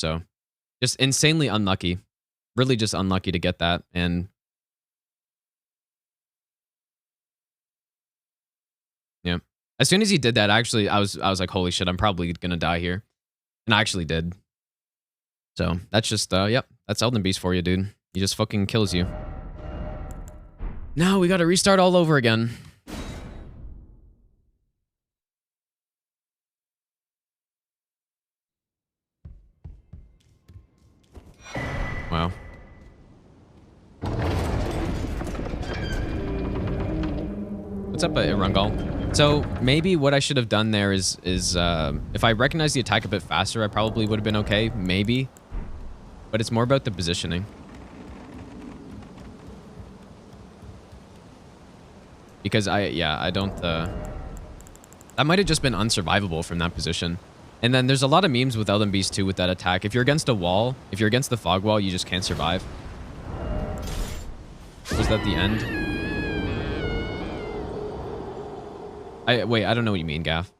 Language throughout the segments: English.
So just insanely unlucky. Really just unlucky to get that. And yeah. As soon as he did that, actually, I was like, holy shit, I'm probably gonna die here. And I actually did. So that's just yep, that's Elden Beast for you, dude. He just fucking kills you. Now we gotta restart all over again. Wow. What's up, Irungal? So maybe what I should have done there is if I recognized the attack a bit faster, I probably would have been okay. Maybe. But it's more about the positioning. Because I don't, that might have just been unsurvivable from that position. And then there's a lot of memes with Elden Beast too with that attack. If you're against a wall, if you're against the fog wall, you just can't survive. Was that the end? Wait, I don't know what you mean, Gaff.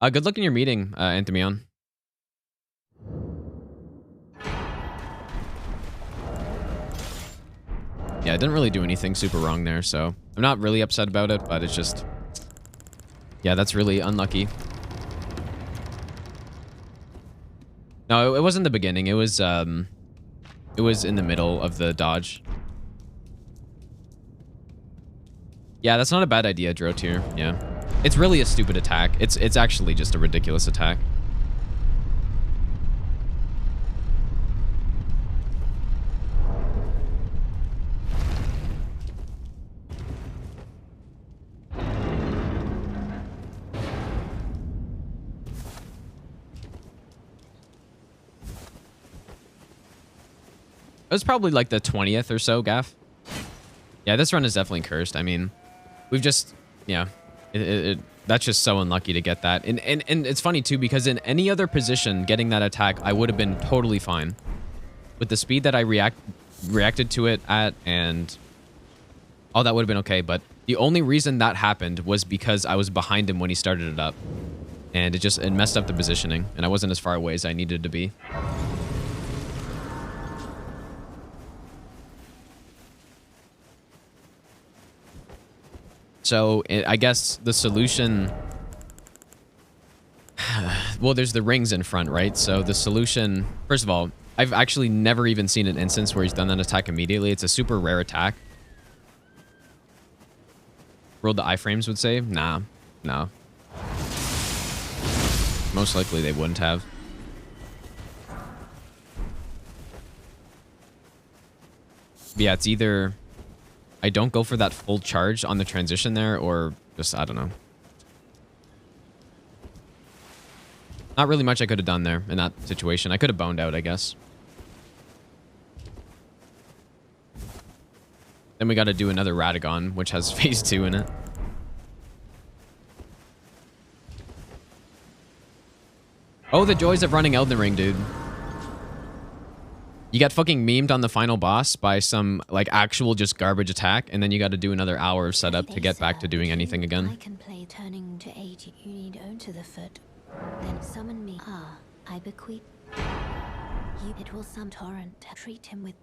Good luck in your meeting, Anthemion. Yeah, I didn't really do anything super wrong there, so I'm not really upset about it, but it's just... Yeah, that's really unlucky. No, it wasn't the beginning. It was in the middle of the dodge. Yeah, that's not a bad idea, Drotier. Yeah. It's really a stupid attack. It's actually just a ridiculous attack. It was probably like the 20th or so, Gaff. Yeah, this run is definitely cursed. I mean, we've just, yeah, that's just so unlucky to get that. And it's funny too, because in any other position, getting that attack, I would have been totally fine. With the speed that I reacted to it at, and all that would have been okay. But the only reason that happened was because I was behind him when he started it up. And it messed up the positioning, and I wasn't as far away as I needed to be. So I guess the solution, well, there's the rings in front, right? So the solution, first of all, I've actually never even seen an instance where he's done that attack immediately. It's a super rare attack. Rolled the iframes would say, nah, no. Most likely they wouldn't have. But yeah, it's either I don't go for that full charge on the transition there, or just, I don't know. Not really much I could have done there in that situation. I could have boned out, I guess. Then we got to do another Radagon, which has phase 2 in it. Oh, the joys of running Elden Ring, dude. You got fucking memed on the final boss by some, like, actual just garbage attack, and then you got to do another hour of setup to get back to doing anything again. I can play turning to 80. You need own to the foot. Then summon me. Ah, I bequeath. You, it will some torrent. Treat him with...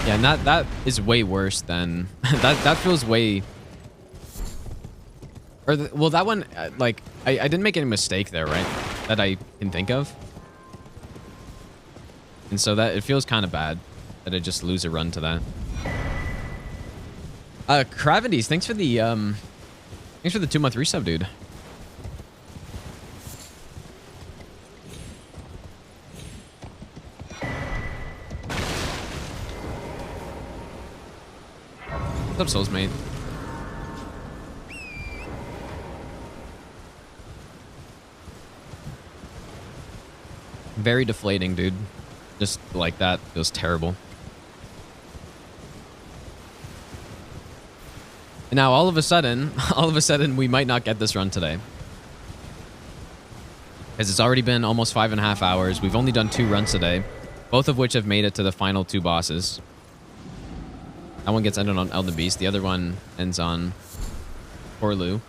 Yeah, and that is way worse than that feels way, or well, that one, like I didn't make any mistake there, right, that I can think of, and so that it feels kind of bad that I just lose a run to that. Cravendies, thanks for the 2-month resub, dude. What's up, Soulsmate? Very deflating, dude. Just like that feels terrible. And now all of a sudden, we might not get this run today. Because it's already been almost 5.5 hours. We've only done 2 runs today. both of which have made it to the final 2 bosses. That one gets ended on Elden Beast. The other one ends on Porlu.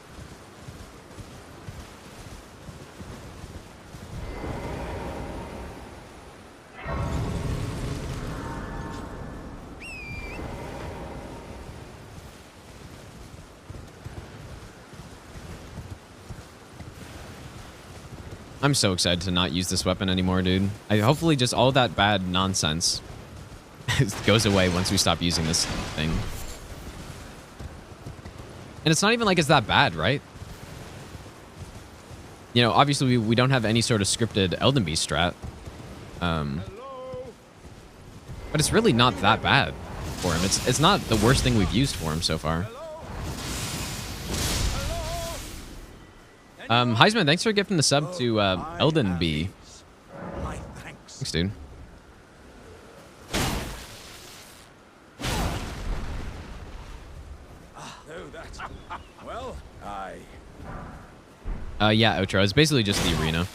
I'm so excited to not use this weapon anymore, dude. Hopefully just all that bad nonsense goes away once we stop using this thing. And it's not even like it's that bad, right? You know, obviously we don't have any sort of scripted Elden Beast strat. But it's really not that bad for him. It's not the worst thing we've used for him so far. Heisman, thanks for gifting the sub to Elden B. Thanks, dude. Well, Yeah, outro. It's basically just the arena.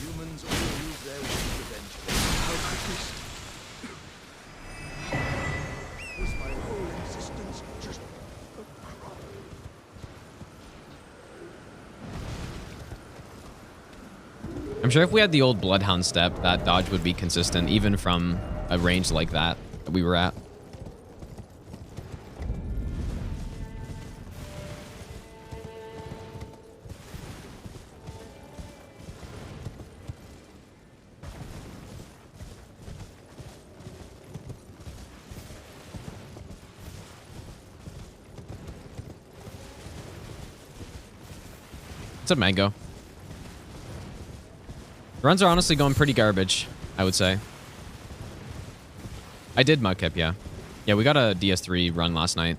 humans all lose their wings eventually. How could this? Was my whole existence just a crop? I'm sure if we had the old Bloodhound step, that dodge would be consistent, even from a range like that we were at. What's up, Mango? Runs are honestly going pretty garbage, I would say. I did Mudkip, yeah. Yeah, we got a DS3 run last night.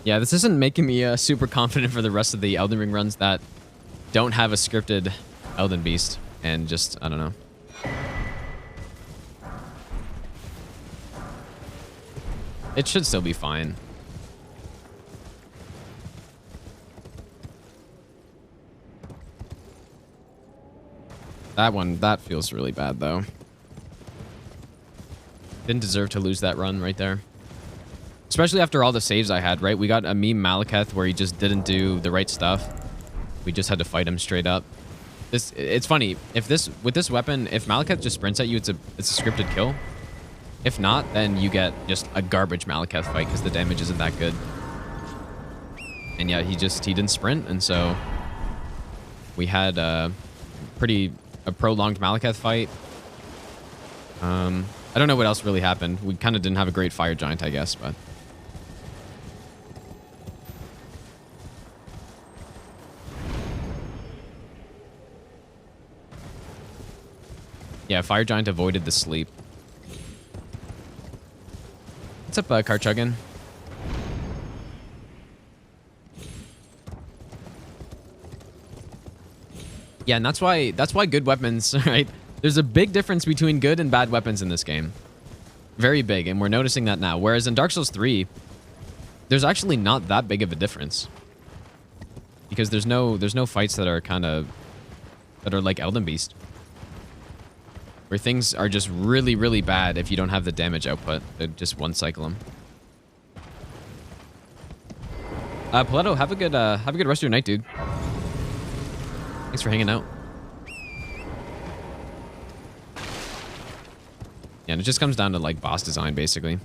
Yeah, this isn't making me super confident for the rest of the Elden Ring runs that don't have a scripted Elden Beast. And just, I don't know. It should still be fine. That feels really bad, though. Didn't deserve to lose that run right there. Especially after all the saves I had, right? We got a meme Malekith where he just didn't do the right stuff. We just had to fight him straight up. It's funny. With this weapon, if Malekith just sprints at you, it's a scripted kill. If not, then you get just a garbage Malekith fight because the damage isn't that good. And yeah, he didn't sprint, and so we had a prolonged Malekith fight. I don't know what else really happened. We kind of didn't have a great fire giant, I guess, but yeah, fire giant avoided the sleep. What's up, Karchuggin? Yeah, and that's why good weapons, right? There's a big difference between good and bad weapons in this game. Very big, and we're noticing that now. Whereas in Dark Souls 3, there's actually not that big of a difference. Because there's no fights that are like Elden Beast. Where things are just really, really bad if you don't have the damage output. They just one cycle them. Paletto, have a good rest of your night, dude. Thanks for hanging out. Yeah, and it just comes down to like boss design, basically.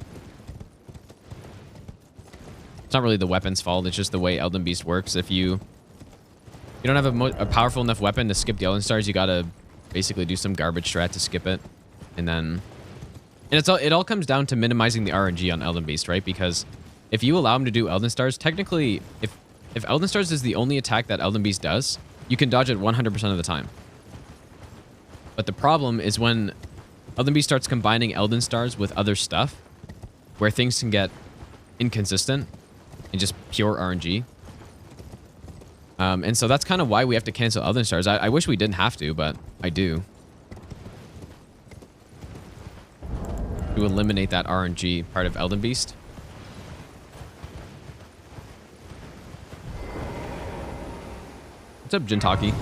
It's not really the weapon's fault. It's just the way Elden Beast works. If you don't have a powerful enough weapon to skip the Elden Stars, you gotta basically do some garbage strat to skip it, and it all comes down to minimizing the RNG on Elden Beast, right? Because if you allow him to do Elden Stars, technically, if Elden Stars is the only attack that Elden Beast does, you can dodge it 100% of the time. But the problem is when Elden Beast starts combining Elden Stars with other stuff, where things can get inconsistent and just pure RNG. And so that's kind of why we have to cancel Elden Stars. I wish we didn't have to, but I do. To eliminate that RNG part of Elden Beast. What's up, Jintaki?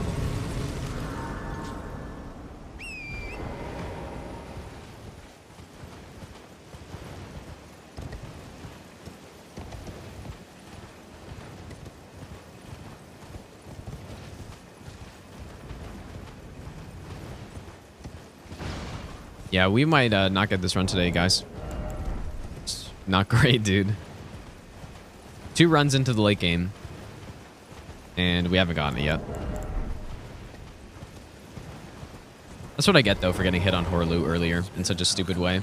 Yeah, we might not get this run today, guys. It's not great, dude. 2 runs into the late game, and we haven't gotten it yet. That's what I get, though, for getting hit on Horlu earlier in such a stupid way.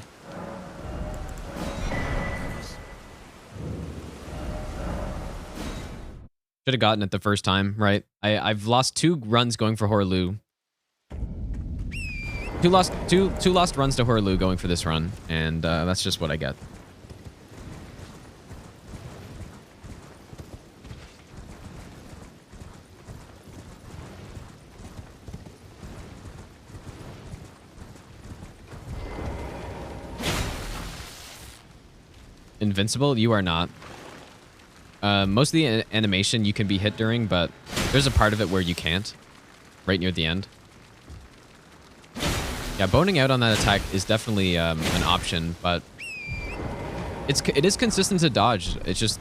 Should have gotten it the first time, right? I've lost 2 runs going for Horlu. Two lost runs to Horlu going for this run, and that's just what I get. Invincible? You are not. Most of the animation you can be hit during, but there's a part of it where you can't, right near the end. Yeah, boning out on that attack is definitely an option, but it is consistent to dodge. It's just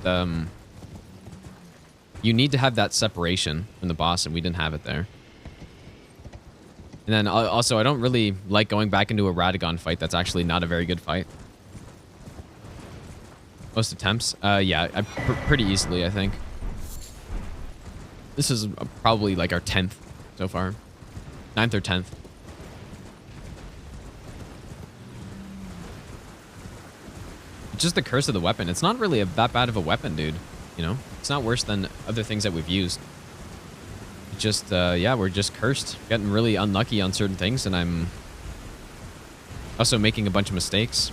you need to have that separation from the boss, and we didn't have it there. And then also, I don't really like going back into a Radagon fight. That's actually not a very good fight. Most attempts? Yeah, pretty easily, I think. This is probably like our 10th so far. 9th or 10th. It's just the curse of the weapon. It's not really that bad of a weapon, dude. You know? It's not worse than other things that we've used. It's just, yeah, we're just cursed. Getting really unlucky on certain things, and I'm also making a bunch of mistakes.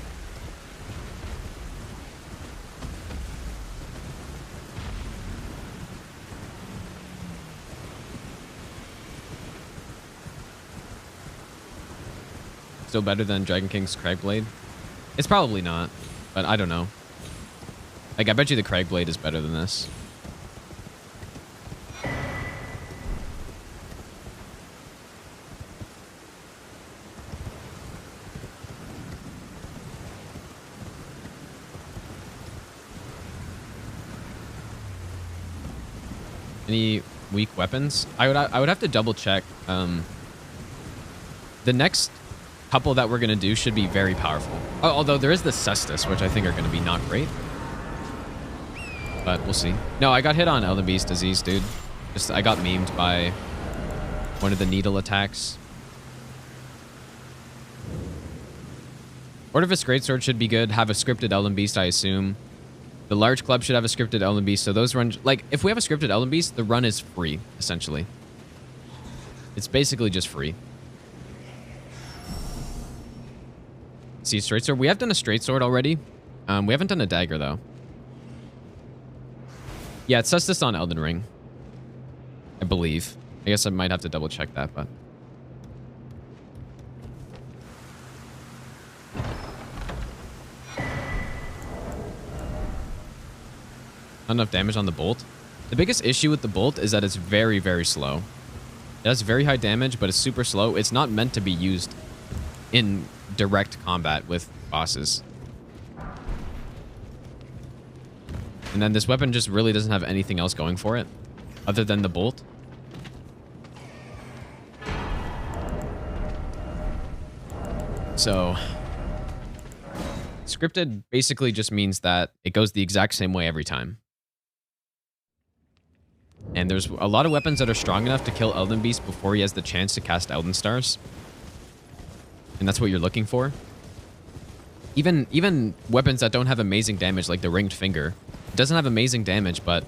Still better than Dragon King's Cragblade? It's probably not, but I don't know. Like, I bet you the Cragblade is better than this. Any weak weapons? I would have to double check. The next couple that we're going to do should be very powerful. Although there is the Cestus, which I think are going to be not great. But we'll see. No, I got hit on Elden Beast disease, dude. Just I got memed by one of the needle attacks. Ordivis Greatsword should be good. Have a scripted Elden Beast, I assume. The large club should have a scripted Elden Beast. So those runs, like, if we have a scripted Elden Beast, the run is free, essentially. It's basically just free. See, straight sword. We have done a straight sword already. We haven't done a dagger, though. Yeah, it says this on Elden Ring, I believe. I guess I might have to double check that, but... Not enough damage on the bolt. The biggest issue with the bolt is that it's very, very slow. It has very high damage, but it's super slow. It's not meant to be used in direct combat with bosses. And then this weapon just really doesn't have anything else going for it other than the bolt. So scripted basically just means that it goes the exact same way every time. And there's a lot of weapons that are strong enough to kill Elden Beast before he has the chance to cast Elden Stars. And that's what you're looking for. Even weapons that don't have amazing damage, like the Ringed Finger. It doesn't have amazing damage, but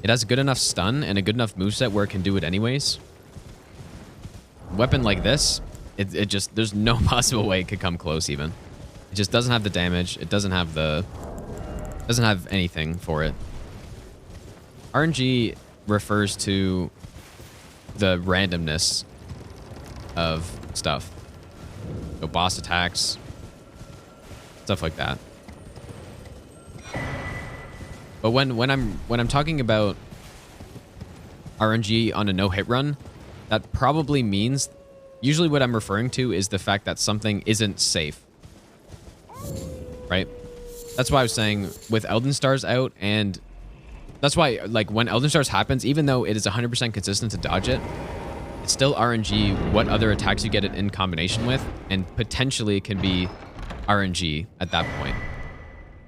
it has a good enough stun and a good enough moveset where it can do it anyways. A weapon like this, it just, there's no possible way it could come close even. It just doesn't have the damage. It doesn't have anything for it. RNG refers to the randomness of stuff. So boss attacks, stuff like that. But when I'm talking about RNG on a no-hit run, that probably means, usually what I'm referring to is the fact that something isn't safe, right? That's why I was saying with Elden Stars out, and that's why, like, when Elden Stars happens, even though it is 100% consistent to dodge it, it's still RNG what other attacks you get it in combination with, and potentially it can be RNG at that point.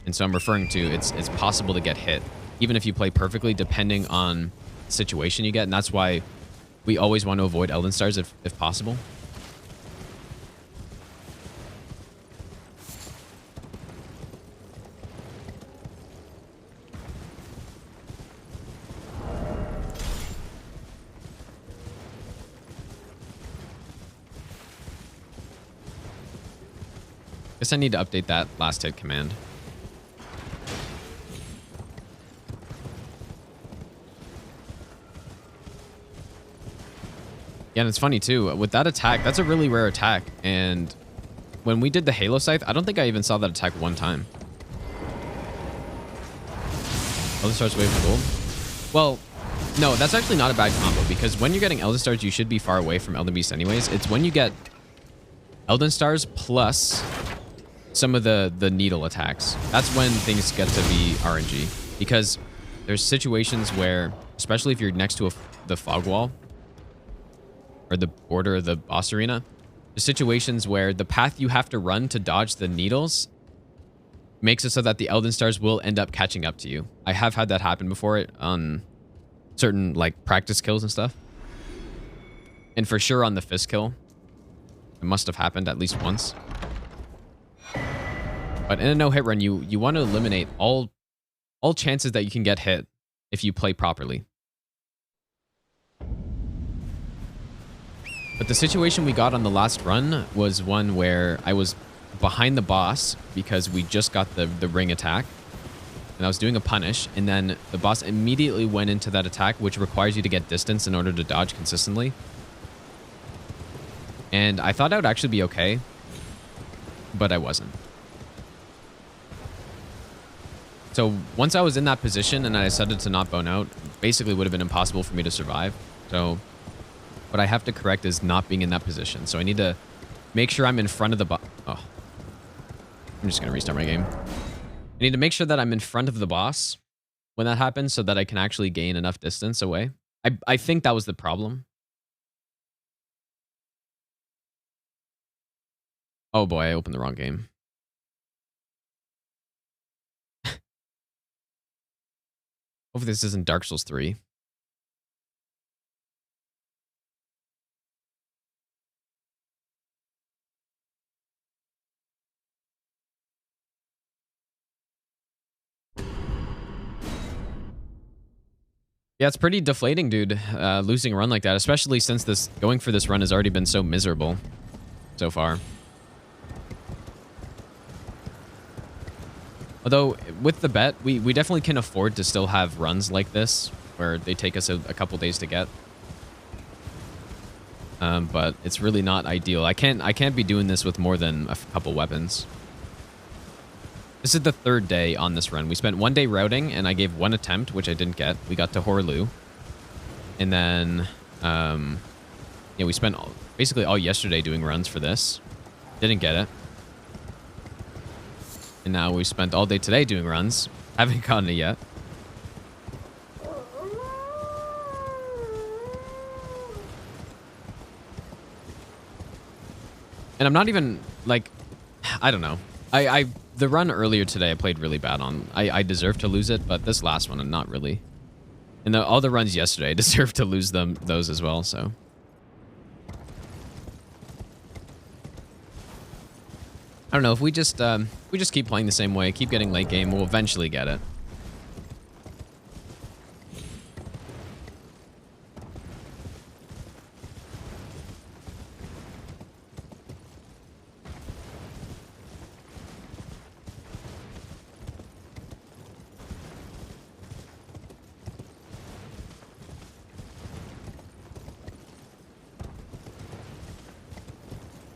And so I'm referring to it's possible to get hit, even if you play perfectly, depending on the situation you get, and that's why we always want to avoid Elden Stars if possible. Guess I need to update that last hit command. Yeah, and it's funny too, with that attack, that's a really rare attack, and when we did the Halo Scythe, I don't think I even saw that attack one time. Elden Stars wave for gold? Well, no, that's actually not a bad combo, because when you're getting Elden Stars, you should be far away from Elden Beast anyways. It's when you get Elden Stars plus some of the needle attacks. That's when things get to be RNG, because there's situations where, especially if you're next to the fog wall or the border of the boss arena, there's situations where the path you have to run to dodge the needles makes it so that the Elden Stars will end up catching up to you. I have had that happen before on certain like practice kills and stuff, and for sure on the fist kill it must have happened at least once. But in a no-hit run, you want to eliminate all chances that you can get hit if you play properly. But the situation we got on the last run was one where I was behind the boss because we just got the ring attack, and I was doing a punish, and then the boss immediately went into that attack, which requires you to get distance in order to dodge consistently. And I thought I would actually be okay, but I wasn't. So once I was in that position and I decided to not bone out, basically would have been impossible for me to survive. So what I have to correct is not being in that position. So I need to make sure I'm in front of the oh, I'm just going to restart my game. I need to make sure that I'm in front of the boss when that happens so that I can actually gain enough distance away. I think that was the problem. Oh boy, I opened the wrong game. Hopefully this isn't Dark Souls 3. Yeah, it's pretty deflating, dude, losing a run like that, especially since going for this run has already been so miserable so far. Although, with the bet, we definitely can afford to still have runs like this, where they take us a couple days to get. But it's really not ideal. I can't be doing this with more than a couple weapons. This is the third day on this run. We spent 1 day routing, and I gave one attempt, which I didn't get. We got to Horlu. And then, yeah, we spent basically all yesterday doing runs for this. Didn't get it. And now we spent all day today doing runs. Haven't gotten it yet. And I'm not even, like, I don't know. The run earlier today I played really bad on. I deserve to lose it, but this last one, I'm not really. And all the runs yesterday, I deserve to lose those as well, so. I don't know, if we just keep playing the same way, keep getting late game, we'll eventually get it.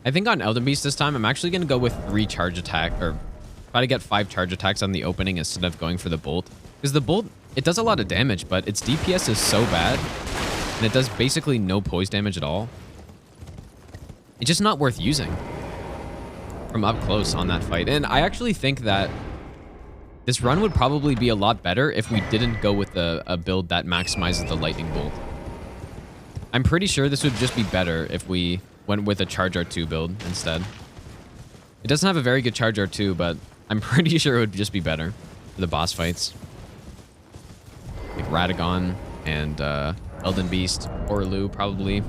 I think on Elden Beast this time, I'm actually going to go with 3 charge attack, or try to get 5 charge attacks on the opening instead of going for the bolt. Because the bolt, it does a lot of damage, but its DPS is so bad and it does basically no poise damage at all. It's just not worth using from up close on that fight. And I actually think that this run would probably be a lot better if we didn't go with a build that maximizes the lightning bolt. I'm pretty sure this would just be better if we went with a charge R2 build instead. It doesn't have a very good charge R2, but I'm pretty sure it would just be better for the boss fights. Like Radagon and Elden Beast, Orlu probably.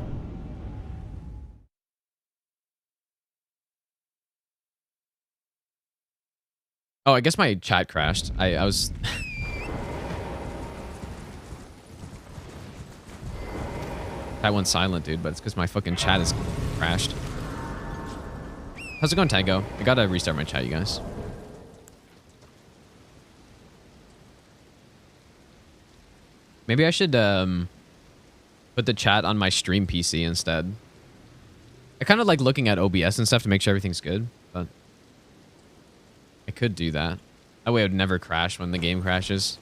Oh, I guess my chat crashed. I was... That went silent, dude, but it's because my fucking chat is crashed. How's it going, Tango? I gotta restart my chat, you guys. Maybe I should put the chat on my stream PC instead. I kind of like looking at OBS and stuff to make sure everything's good, but I could do that. That way it would never crash when the game crashes.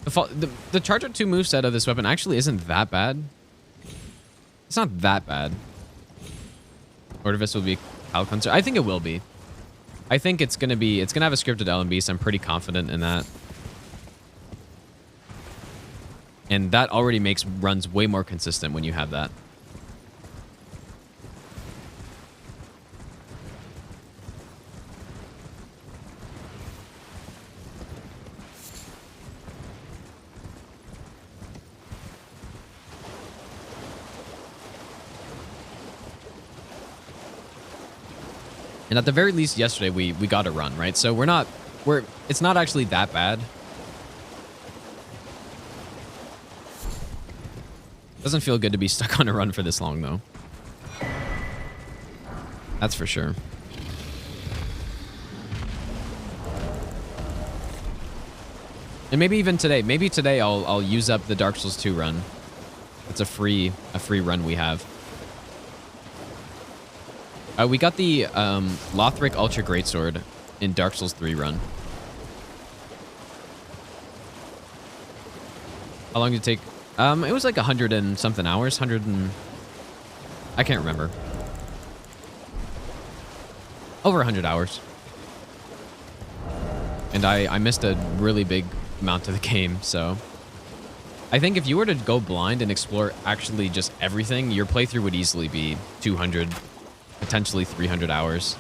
The Charger 2 moveset of this weapon actually isn't that bad. It's not that bad. Ordivis will be Cloud Cleanser. I think it will be. I think it's gonna have a scripted Elden Beast. I'm pretty confident in that. And that already makes runs way more consistent when you have that. And at the very least, yesterday we got a run, right? So it's not actually that bad. Doesn't feel good to be stuck on a run for this long, though. That's for sure. And maybe even today, I'll use up the Dark Souls 2 run. It's a free run we have. We got the Lothric Ultra Greatsword in Dark Souls 3 run. How long did it take? It was like 100 and something hours. I can't remember. Over 100 hours. And I missed a really big amount of the game, so... I think if you were to go blind and explore actually just everything, your playthrough would easily be 200, potentially 300 hours.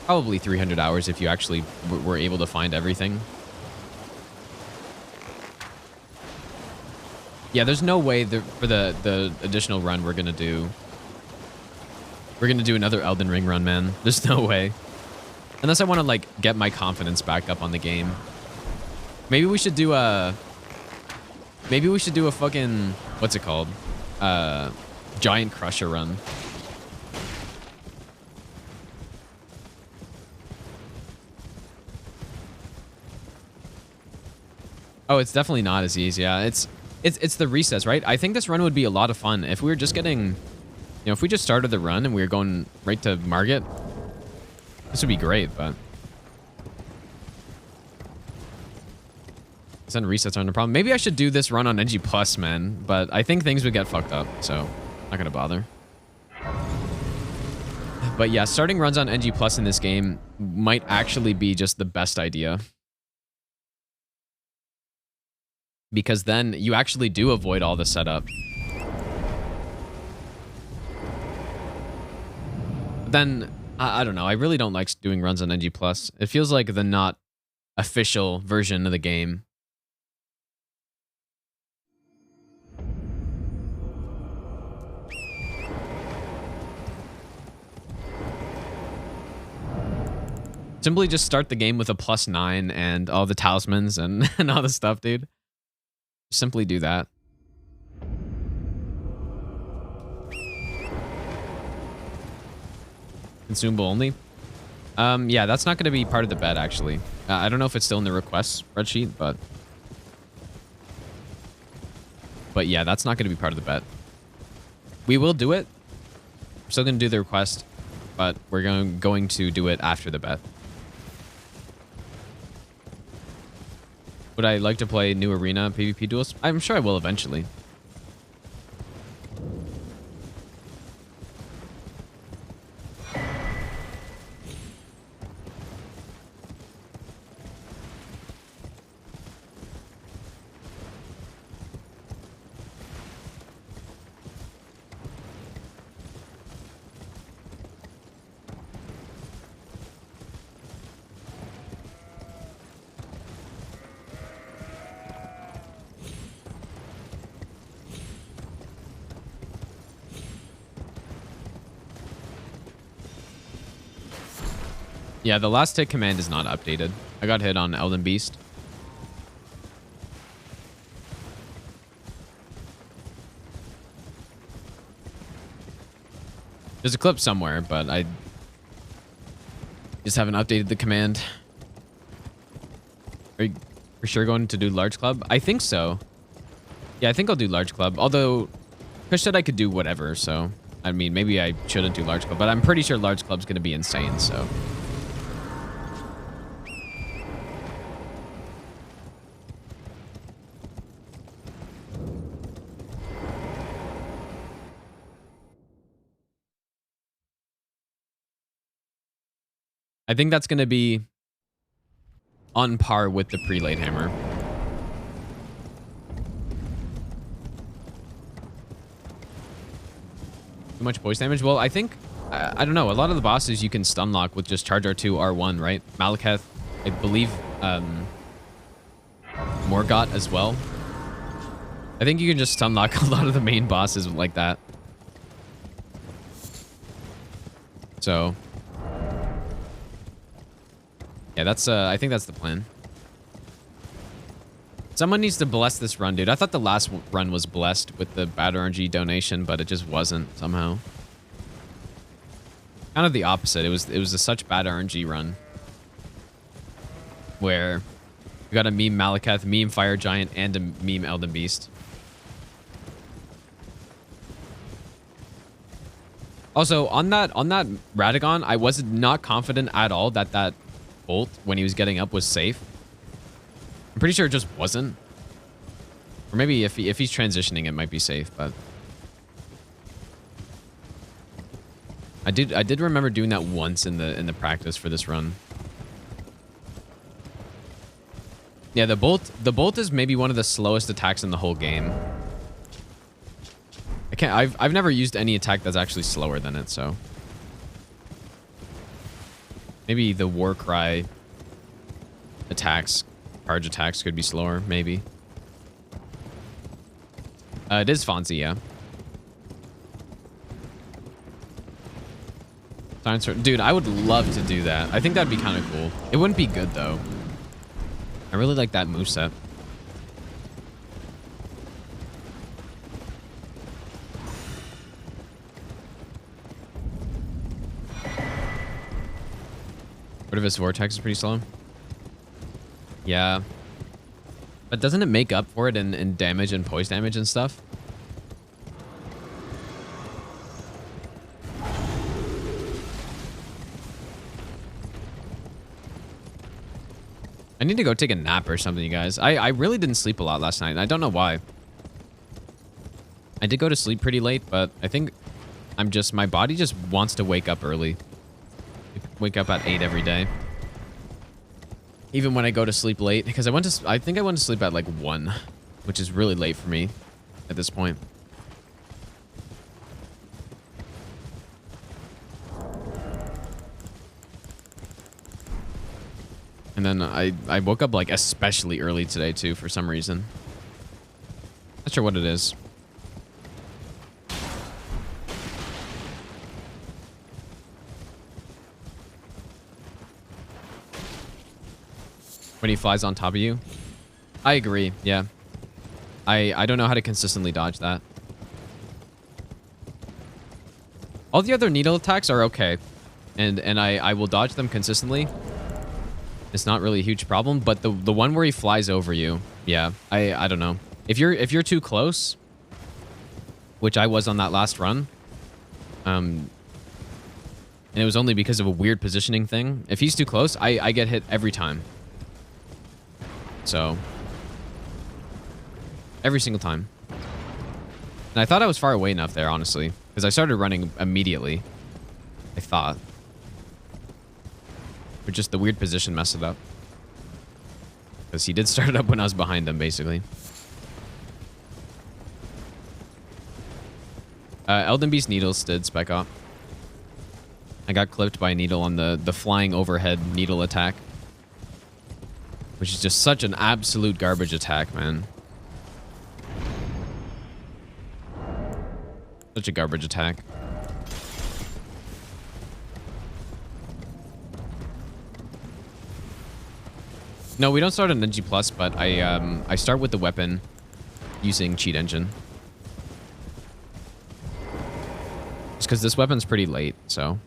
Probably 300 hours if you actually were able to find everything. Yeah, there's no way for the additional run we're gonna do another Elden Ring run, man. There's no way. Unless I want to like get my confidence back up on the game. Maybe we should do a fucking, what's it called? Giant Crusher run. Oh, it's definitely not as easy. Yeah, it's the recess, right? I think this run would be a lot of fun if we were just getting, you know, if we just started the run and we were going right to Margit. This would be great, but then resets aren't a problem. Maybe I should do this run on NG Plus, man, but I think things would get fucked up, so not gonna bother. But yeah, starting runs on NG Plus in this game might actually be just the best idea. Because then you actually do avoid all the setup. Then, I don't know, I really don't like doing runs on NG Plus. It feels like the not official version of the game. Simply just start the game with a +9 and all the talismans and, and all the stuff, dude. Simply do that. Consumable only? Yeah, that's not going to be part of the bet, actually. I don't know if it's still in the request spreadsheet, but yeah, that's not going to be part of the bet. We will do it. We're still going to do the request, but we're going to do it after the bet. Would I like to play new arena PvP duels? I'm sure I will eventually. Yeah, the last hit command is not updated. I got hit on Elden Beast. There's a clip somewhere, but I just haven't updated the command. Are you for sure going to do large club? I think so. Yeah, I think I'll do large club. Although, Kush said I could do whatever, so... I mean, maybe I shouldn't do large club, but I'm pretty sure large club's going to be insane, so... I think that's going to be on par with the prelate hammer. Too much voice damage? Well, I think, I don't know. A lot of the bosses you can stun lock with just charge R2, R1, right? Malekith, I believe, Morgott as well. I think you can just stun lock a lot of the main bosses like that. So... yeah, that's, I think that's the plan. Someone needs to bless this run, dude. I thought the last run was blessed with the bad RNG donation, but it just wasn't somehow. Kind of the opposite. It was a such bad RNG run. Where you got a meme Malekith, meme Fire Giant, and a meme Elden Beast. Also, on that Radagon, I was not confident at all that that ult when he was getting up was safe. I'm pretty sure it just wasn't. Or maybe if he's transitioning, it might be safe, but I did remember doing that once in the practice for this run. Yeah, the bolt is maybe one of the slowest attacks in the whole game. I've never used any attack that's actually slower than it, so maybe the war cry attacks, charge attacks could be slower, maybe. It is Fonzie, yeah. Dude, I would love to do that. I think that'd be kind of cool. It wouldn't be good, though. I really like that moveset. Fortivius Vortex is pretty slow. Yeah. But doesn't it make up for it in damage and poise damage and stuff? I need to go take a nap or something, you guys. I really didn't sleep a lot last night, and I don't know why. I did go to sleep pretty late, but I think my body just wants to wake up early. Wake up at 8 every day. Even when I go to sleep late, because I think I went to sleep at like 1, which is really late for me at this point. And then I woke up like especially early today too for some reason. Not sure what it is. When he flies on top of you. I agree, yeah. I don't know how to consistently dodge that. All the other needle attacks are okay. And I will dodge them consistently. It's not really a huge problem, but the one where he flies over you, yeah, I don't know. If you're too close, which I was on that last run, and it was only because of a weird positioning thing. If he's too close, I get hit every time. So Every single time. And I thought I was far away enough there, honestly. Because I started running immediately. I thought. But just the weird position messed it up. Because he did start it up when I was behind him, basically. Elden Beast Needles did spec up. I got clipped by a needle on the flying overhead needle attack. Which is just such an absolute garbage attack, man. Such a garbage attack. No, we don't start on NG+, but I start with the weapon using cheat engine. Just because this weapon's pretty late, so...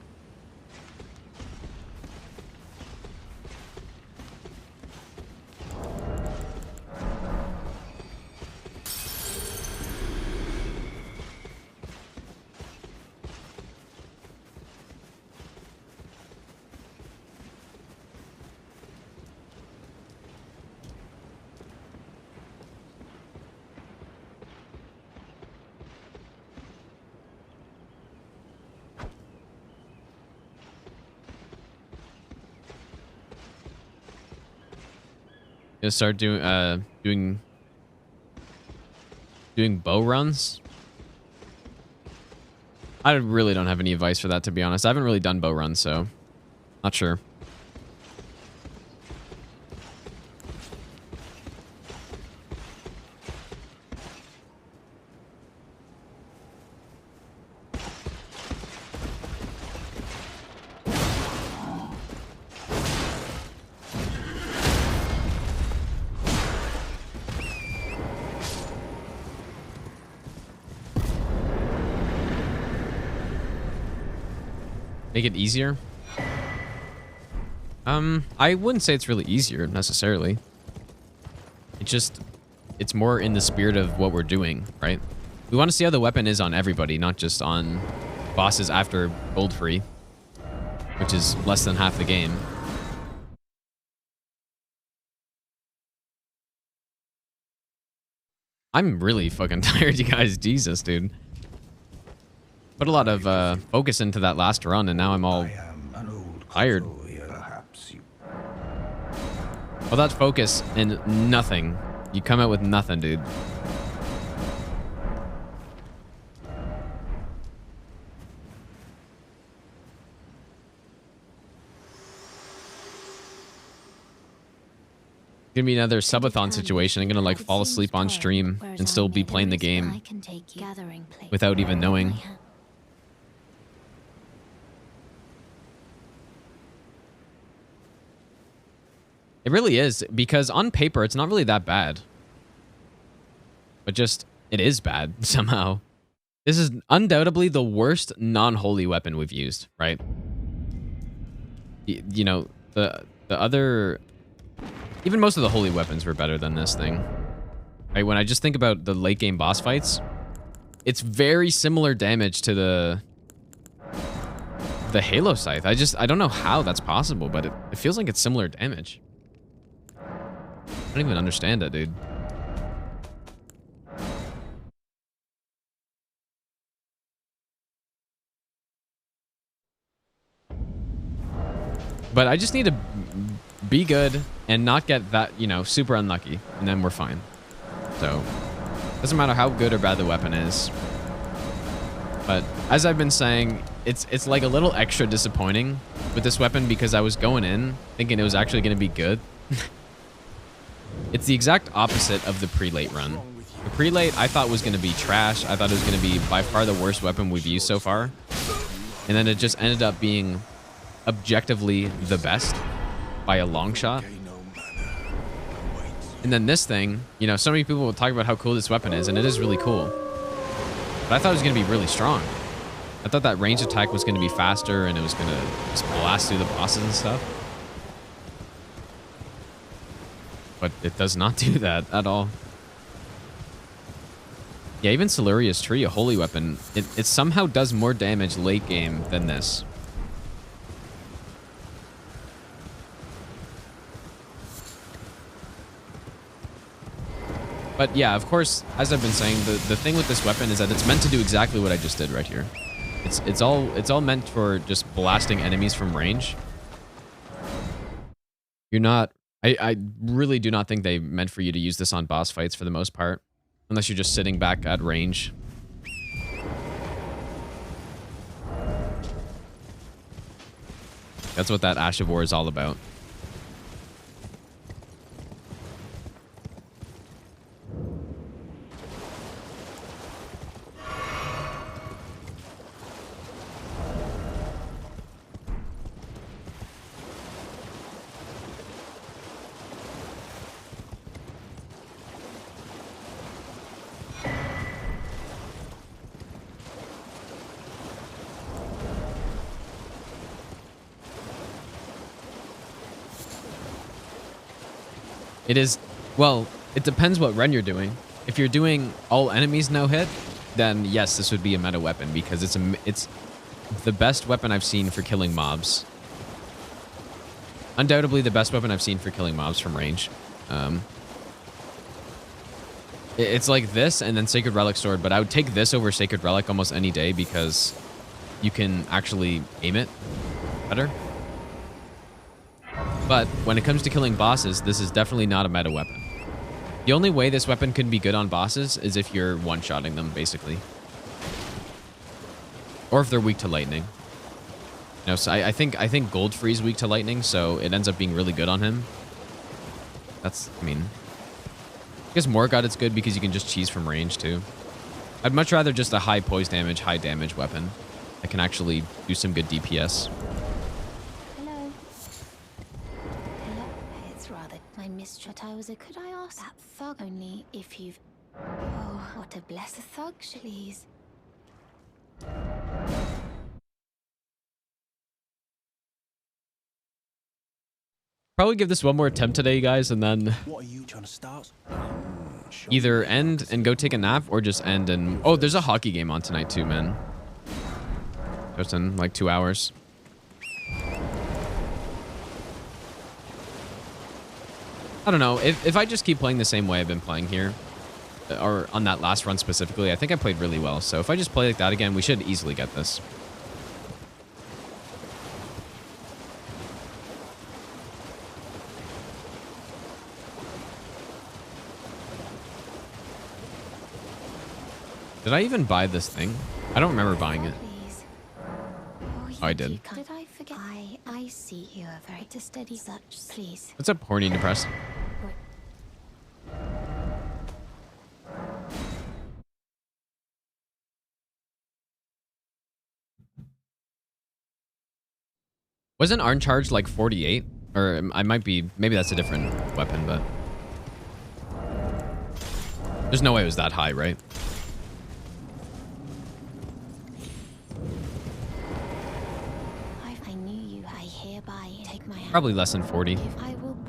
Gonna start doing bow runs. I really don't have any advice for that, to be honest. I haven't really done bow runs, so not sure. Make it easier? I wouldn't say it's really easier, necessarily. It's more in the spirit of what we're doing, right? We want to see how the weapon is on everybody, not just on bosses after gold free, which is less than half the game. I'm really fucking tired, you guys. Jesus, dude. Put a lot of focus into that last run, and now I'm all tired. All that focus and nothing. You come out with nothing, dude. Gonna be another subathon situation. I'm gonna like fall asleep on stream and still be playing the game without even knowing. It really is, because on paper, it's not really that bad. But just, it is bad, somehow. This is undoubtedly the worst non-holy weapon we've used, right? You know, the other... Even most of the holy weapons were better than this thing. Right, when I just think about the late game boss fights, it's very similar damage to the Halo Scythe. I don't know how that's possible, but it feels like it's similar damage. I don't even understand it, dude. But I just need to be good and not get that, you know, super unlucky, and then we're fine. So, doesn't matter how good or bad the weapon is. But as I've been saying, it's like a little extra disappointing with this weapon because I was going in thinking it was actually going to be good. It's the exact opposite of the prelate run. The prelate I thought was going to be trash. I thought it was going to be by far the worst weapon we've used so far. And then it just ended up being objectively the best by a long shot. And then this thing, you know, so many people will talk about how cool this weapon is, and it is really cool. But I thought it was going to be really strong. I thought that range attack was going to be faster and it was going to just blast through the bosses and stuff. But it does not do that at all. Yeah, even Siluria's Tree, a holy weapon, it somehow does more damage late game than this. But yeah, of course, as I've been saying, the thing with this weapon is that it's meant to do exactly what I just did right here. It's all meant for just blasting enemies from range. You're not... I really do not think they meant for you to use this on boss fights for the most part. Unless you're just sitting back at range. That's what that Ash of War is all about. It is, well, it depends what run you're doing. If you're doing all enemies no hit, then yes, this would be a meta weapon because it's the best weapon I've seen for killing mobs. Undoubtedly the best weapon I've seen for killing mobs from range. It's like this and then Sacred Relic Sword, but I would take this over Sacred Relic almost any day because you can actually aim it better. But when it comes to killing bosses, this is definitely not a meta weapon. The only way this weapon can be good on bosses is if you're one-shotting them, basically. Or if they're weak to lightning. You know, so I think Goldfree's weak to lightning, so it ends up being really good on him. That's, I mean... I guess Morgott it's good because you can just cheese from range, too. I'd much rather just a high poise damage, high damage weapon that can actually do some good DPS. My mistress, could I ask that thug only if you've... Oh, what a blessed thug, please. Probably give this one more attempt today, guys, and then... What are you trying to start? Either end and go take a nap, or just end and... Oh, there's a hockey game on tonight, too, man. Just in, like, 2 hours. I don't know. If I just keep playing the same way I've been playing here, or on that last run specifically, I think I played really well. So if I just play like that again, we should easily get this. Did I even buy this thing? I don't remember buying it. Oh, I did. Did I forget? I see you are very to steady such, please. What's up, horny and depressed? Wasn't Arn Charge like 48? Or I might be, maybe that's a different weapon, but... There's no way it was that high, right? I knew you, I hereby take my hand. Probably less than 40.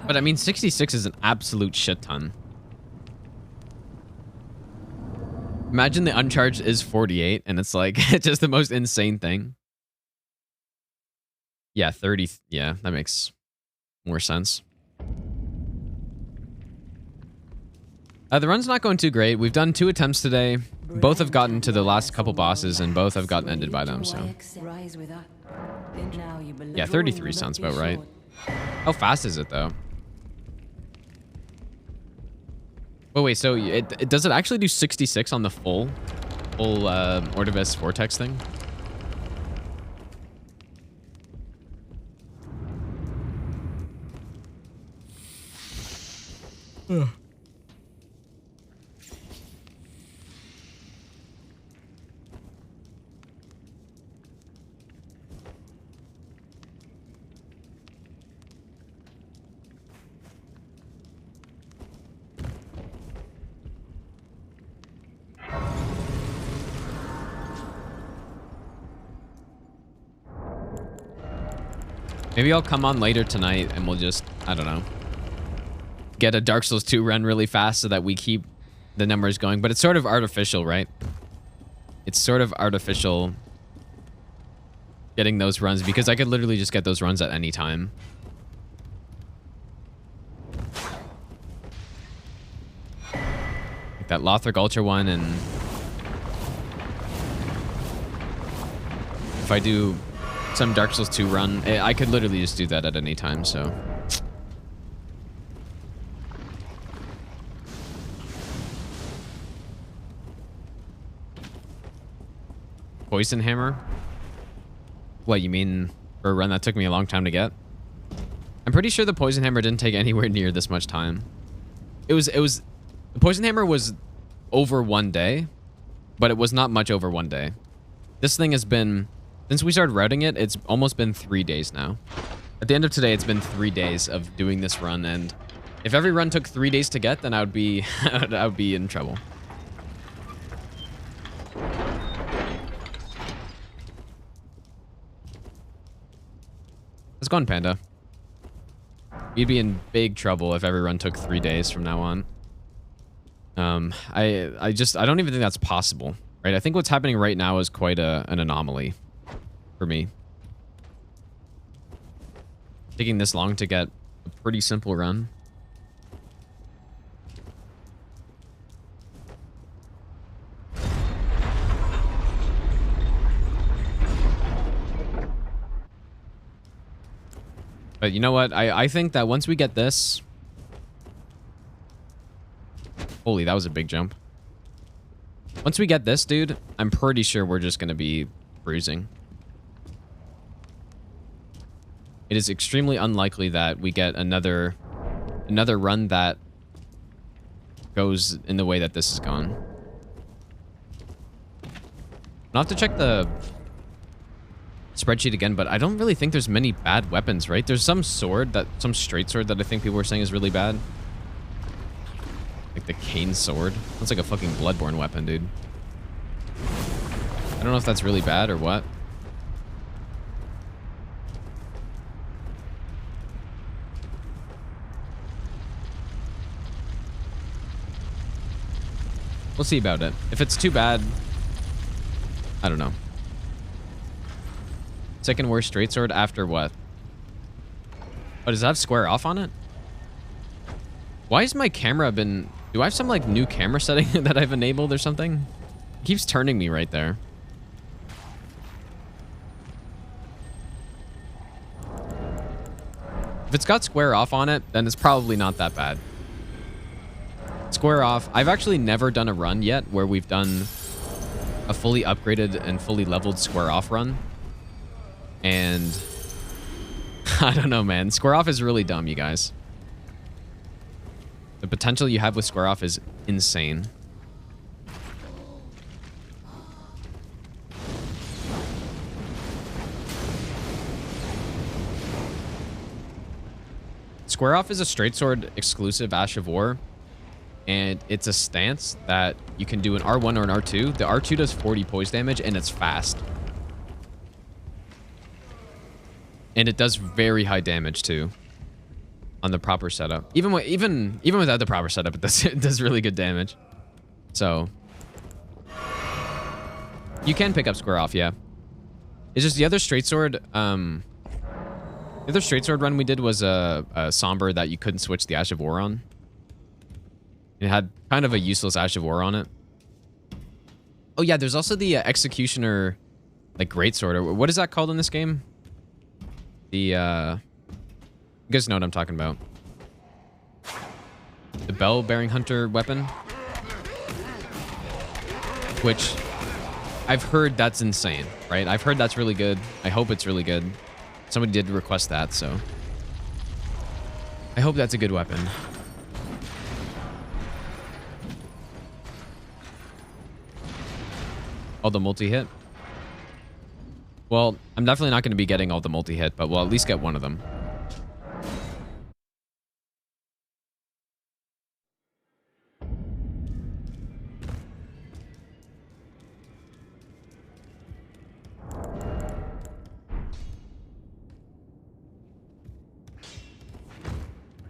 But I mean, 66 is an absolute shit ton. Imagine the uncharged is 48, and it's like, it's just the most insane thing. Yeah, 30. Yeah, that makes more sense. The run's not going too great. We've done 2 attempts today. Both have gotten to the last couple bosses, and both have gotten ended by them, so... Yeah, 33 sounds about right. How fast is it, though? Wait, so does it actually do 66 on the full Ordovis Vortex thing? Maybe I'll come on later tonight and we'll just, I don't know, get a Dark Souls 2 run really fast so that we keep the numbers going. But it's sort of artificial, right? It's sort of artificial getting those runs because I could literally just get those runs at any time. Like that Lothric Ultra one, and if I do some Dark Souls 2 run, I could literally just do that at any time, so. Poison Hammer? What, you mean for a run that took me a long time to get? I'm pretty sure the Poison Hammer didn't take anywhere near this much time. The Poison Hammer was over 1 day, but it was not much over 1 day. This thing has been, since we started routing it, it's almost been 3 days now. At the end of today, it's been 3 days of doing this run, and if every run took 3 days to get, then I would be, I would be in trouble. Let's go on, Panda. You'd be in big trouble if every run took 3 days from now on. I don't even think that's possible, right? I think what's happening right now is quite an anomaly for me. Taking this long to get a pretty simple run. But you know what? I think that once we get this... Holy, that was a big jump. Once we get this, dude, I'm pretty sure we're just going to be cruising. It is extremely unlikely that we get another run that goes in the way that this has gone. I'll have to check the spreadsheet again, but I don't really think there's many bad weapons, right? There's some sword, some straight sword that I think people were saying is really bad. Like the cane sword. That's like a fucking Bloodborne weapon, dude. I don't know if that's really bad or what. We'll see about it. If it's too bad, I don't know. Second worst straight sword after what? Oh, does that have square off on it? Why has my camera been... Do I have some like new camera setting that I've enabled or something? It keeps turning me right there. If it's got square off on it, then it's probably not that bad. Square off. I've actually never done a run yet where we've done a fully upgraded and fully leveled square off run. And I don't know, man. Square off is really dumb, you guys. The potential you have with square off is insane. Square off is a straight sword exclusive Ash of War, and it's a stance that you can do an R1 or an R2. The R2 does 40 poise damage, and it's fast. And it does very high damage too. On the proper setup. Even without the proper setup, it does really good damage. So you can pick up square off, yeah. It's just the other straight sword, the other straight sword run we did was a somber that you couldn't switch the Ash of War on. It had kind of a useless Ash of War on it. Oh yeah, there's also the Executioner, like greatsword, or what is that called in this game? The you guys know what I'm talking about. The bell-bearing hunter weapon. Which I've heard that's insane, right? I've heard that's really good. I hope it's really good. Somebody did request that, so I hope that's a good weapon. All the multi-hit? Well, I'm definitely not going to be getting all the multi-hit, but we'll at least get one of them.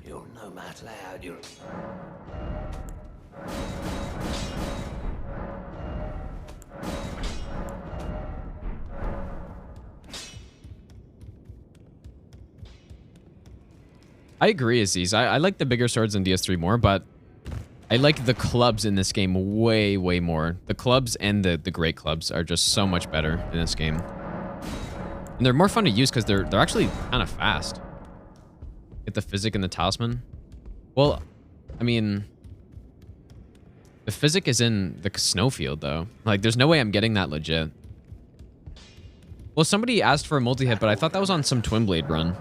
You're no match loud, you're... I agree, Aziz. I like the bigger swords in DS3 more, but I like the clubs in this game way, way more. The clubs and the great clubs are just so much better in this game. And they're more fun to use because they're actually kind of fast. Get the physic and the talisman. Well, I mean, the physic is in the snowfield though. Like, there's no way I'm getting that legit. Well, somebody asked for a multi-hit, but I thought that was on some Twin Blade run.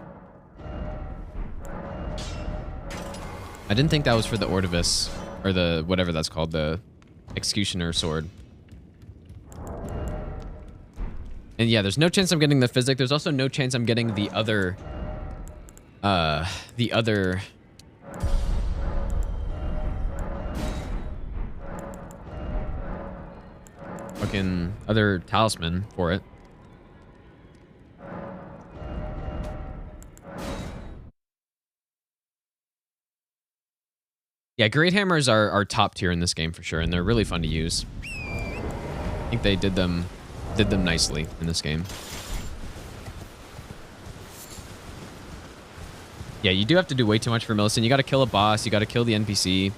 I didn't think that was for the Ordovis, or the whatever that's called, the Executioner sword. And yeah, there's no chance I'm getting the physic. There's also no chance I'm getting the other fucking other talisman for it. Yeah, Great Hammers are top tier in this game for sure, and they're really fun to use. I think they did them nicely in this game. Yeah, you do have to do way too much for Millicent. You got to kill a boss. You got to kill the NPC. You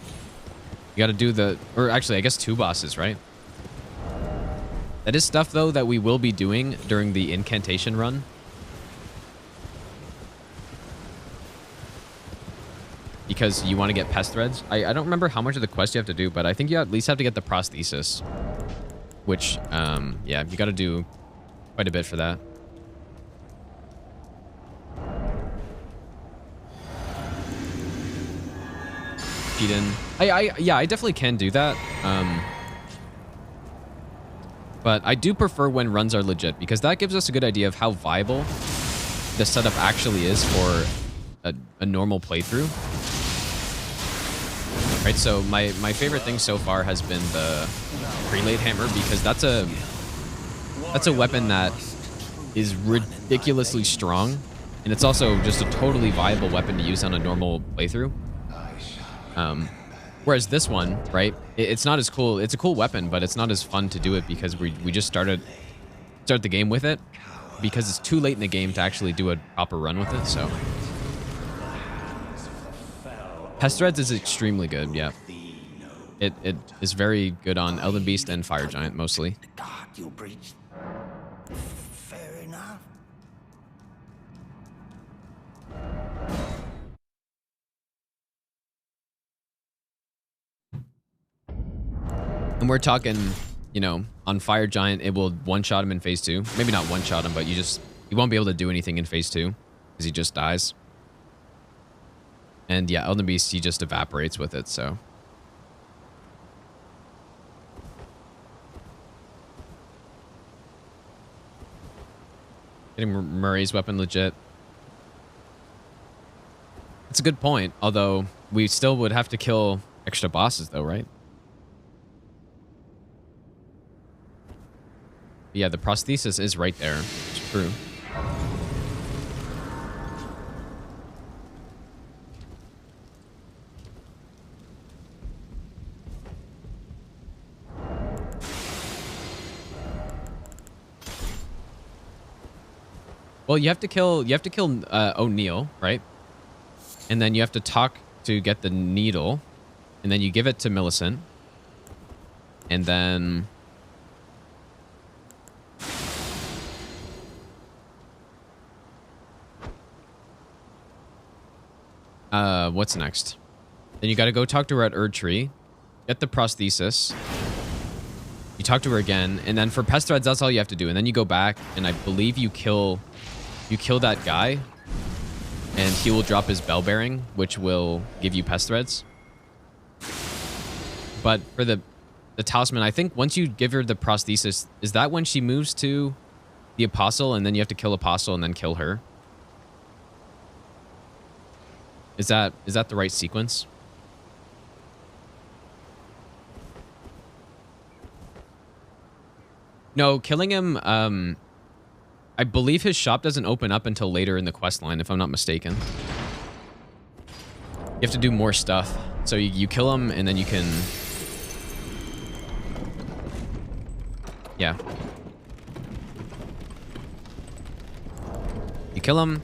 got to do the... Or actually, I guess 2 bosses, right? That is stuff, though, that we will be doing during the Incantation run. Because you want to get Pest Threads. I don't remember how much of the quest you have to do, but I think you at least have to get the prosthesis. Which, yeah, you got to do quite a bit for that. Eden. Yeah, I definitely can do that. But I do prefer when runs are legit, because that gives us a good idea of how viable the setup actually is for a normal playthrough. Right, so my favorite thing so far has been the Prelate Hammer, because that's a weapon that is ridiculously strong, and it's also just a totally viable weapon to use on a normal playthrough. Whereas this one, right, it's not as cool. It's a cool weapon, but it's not as fun to do it because we just start the game with it, because it's too late in the game to actually do a proper run with it. So Pest Threads is extremely good. Yeah, it is very good on Elden Beast and Fire Giant mostly. Fair enough. And we're talking, you know, on Fire Giant, it will one-shot him in phase 2. Maybe not one-shot him, but you won't be able to do anything in phase 2 because he just dies. And yeah, Elden Beast, he just evaporates with it, so. Getting Murray's weapon legit. It's a good point, although we still would have to kill extra bosses though, right? Yeah, the prosthesis is right there. It's true. Well, you have to kill O'Neill, right? And then you have to talk to get the needle, and then you give it to Millicent, and then what's next? Then you got to go talk to her at Erdtree, get the prosthesis. You talk to her again, and then for Pest Threads, that's all you have to do. And then you go back, and I believe you kill that guy, and he will drop his bell bearing, which will give you Pest Threads. But for the talisman, I think once you give her the prosthesis, is that when she moves to the Apostle, and then you have to kill Apostle and then kill her? Is that the right sequence? No, killing him, I believe his shop doesn't open up until later in the quest line, if I'm not mistaken. You have to do more stuff. So you kill him, and then you can... Yeah. You kill him,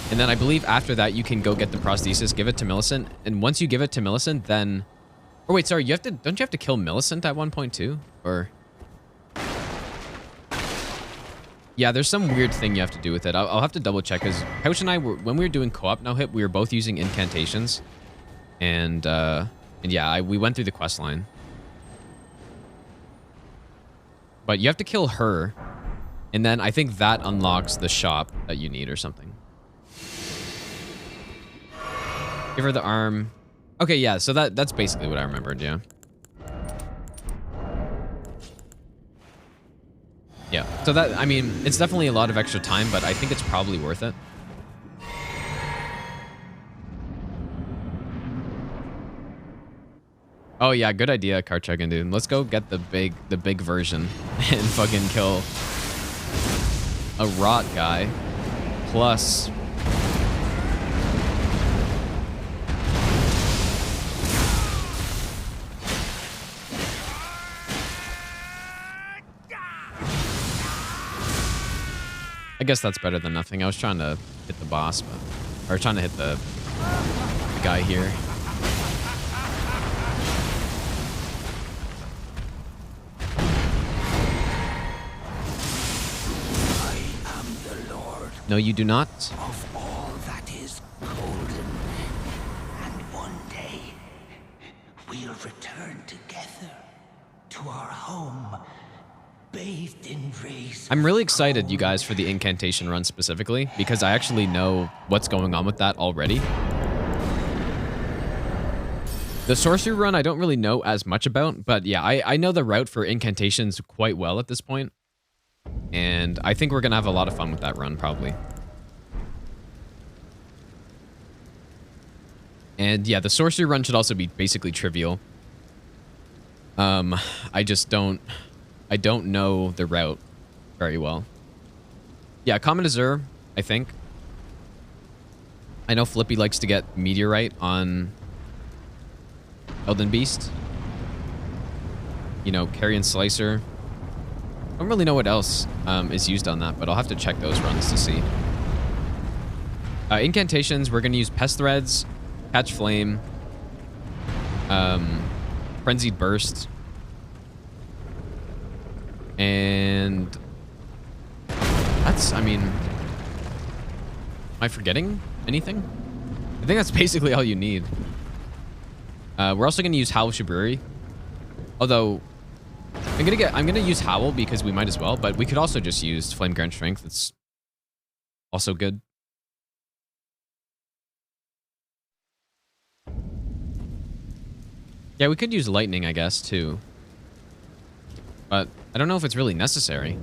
and then I believe after that you can go get the prosthesis, give it to Millicent, and once you give it to Millicent, then Or wait, sorry, don't you have to kill Millicent at one point too? Or yeah, there's some weird thing you have to do with it. I'll have to double check, because Couch and I were, when we were doing co-op no hit, we were both using incantations, and yeah, we went through the quest line. But you have to kill her, and then I think that unlocks the shop that you need or something. Give her the arm. Okay, yeah, so that's basically what I remembered, yeah. Yeah, so that, I mean, it's definitely a lot of extra time, but I think it's probably worth it. Oh yeah, good idea, car chugging, dude. Let's go get the big version and fucking kill a rot guy. Plus I guess that's better than nothing. I was trying to hit the boss, but, or trying to hit the guy here. I am the Lord No, you do not. of all that is golden. And one day, we'll return together to our home, bathed in rays. I'm really excited, you guys, for the incantation run specifically, because I actually know what's going on with that already. The sorcery run, I don't really know as much about, but yeah, I know the route for incantations quite well at this point, and I think we're going to have a lot of fun with that run, probably. And yeah, the sorcery run should also be basically trivial. I just don't know the route very well. Yeah, Common Azure, I think. I know Flippy likes to get Meteorite on Elden Beast. You know, Carrion Slicer. I don't really know what else is used on that, but I'll have to check those runs to see. Incantations, we're going to use Pest Threads, Catch Flame, Frenzied Burst, and that's, I mean, am I forgetting anything? I think that's basically all you need. We're also going to use Howl Shibriri. Although, I'm going to use Howl because we might as well, but we could also just use Flame Ground Strength. It's also good. Yeah, we could use Lightning, I guess, too. But I don't know if it's really necessary.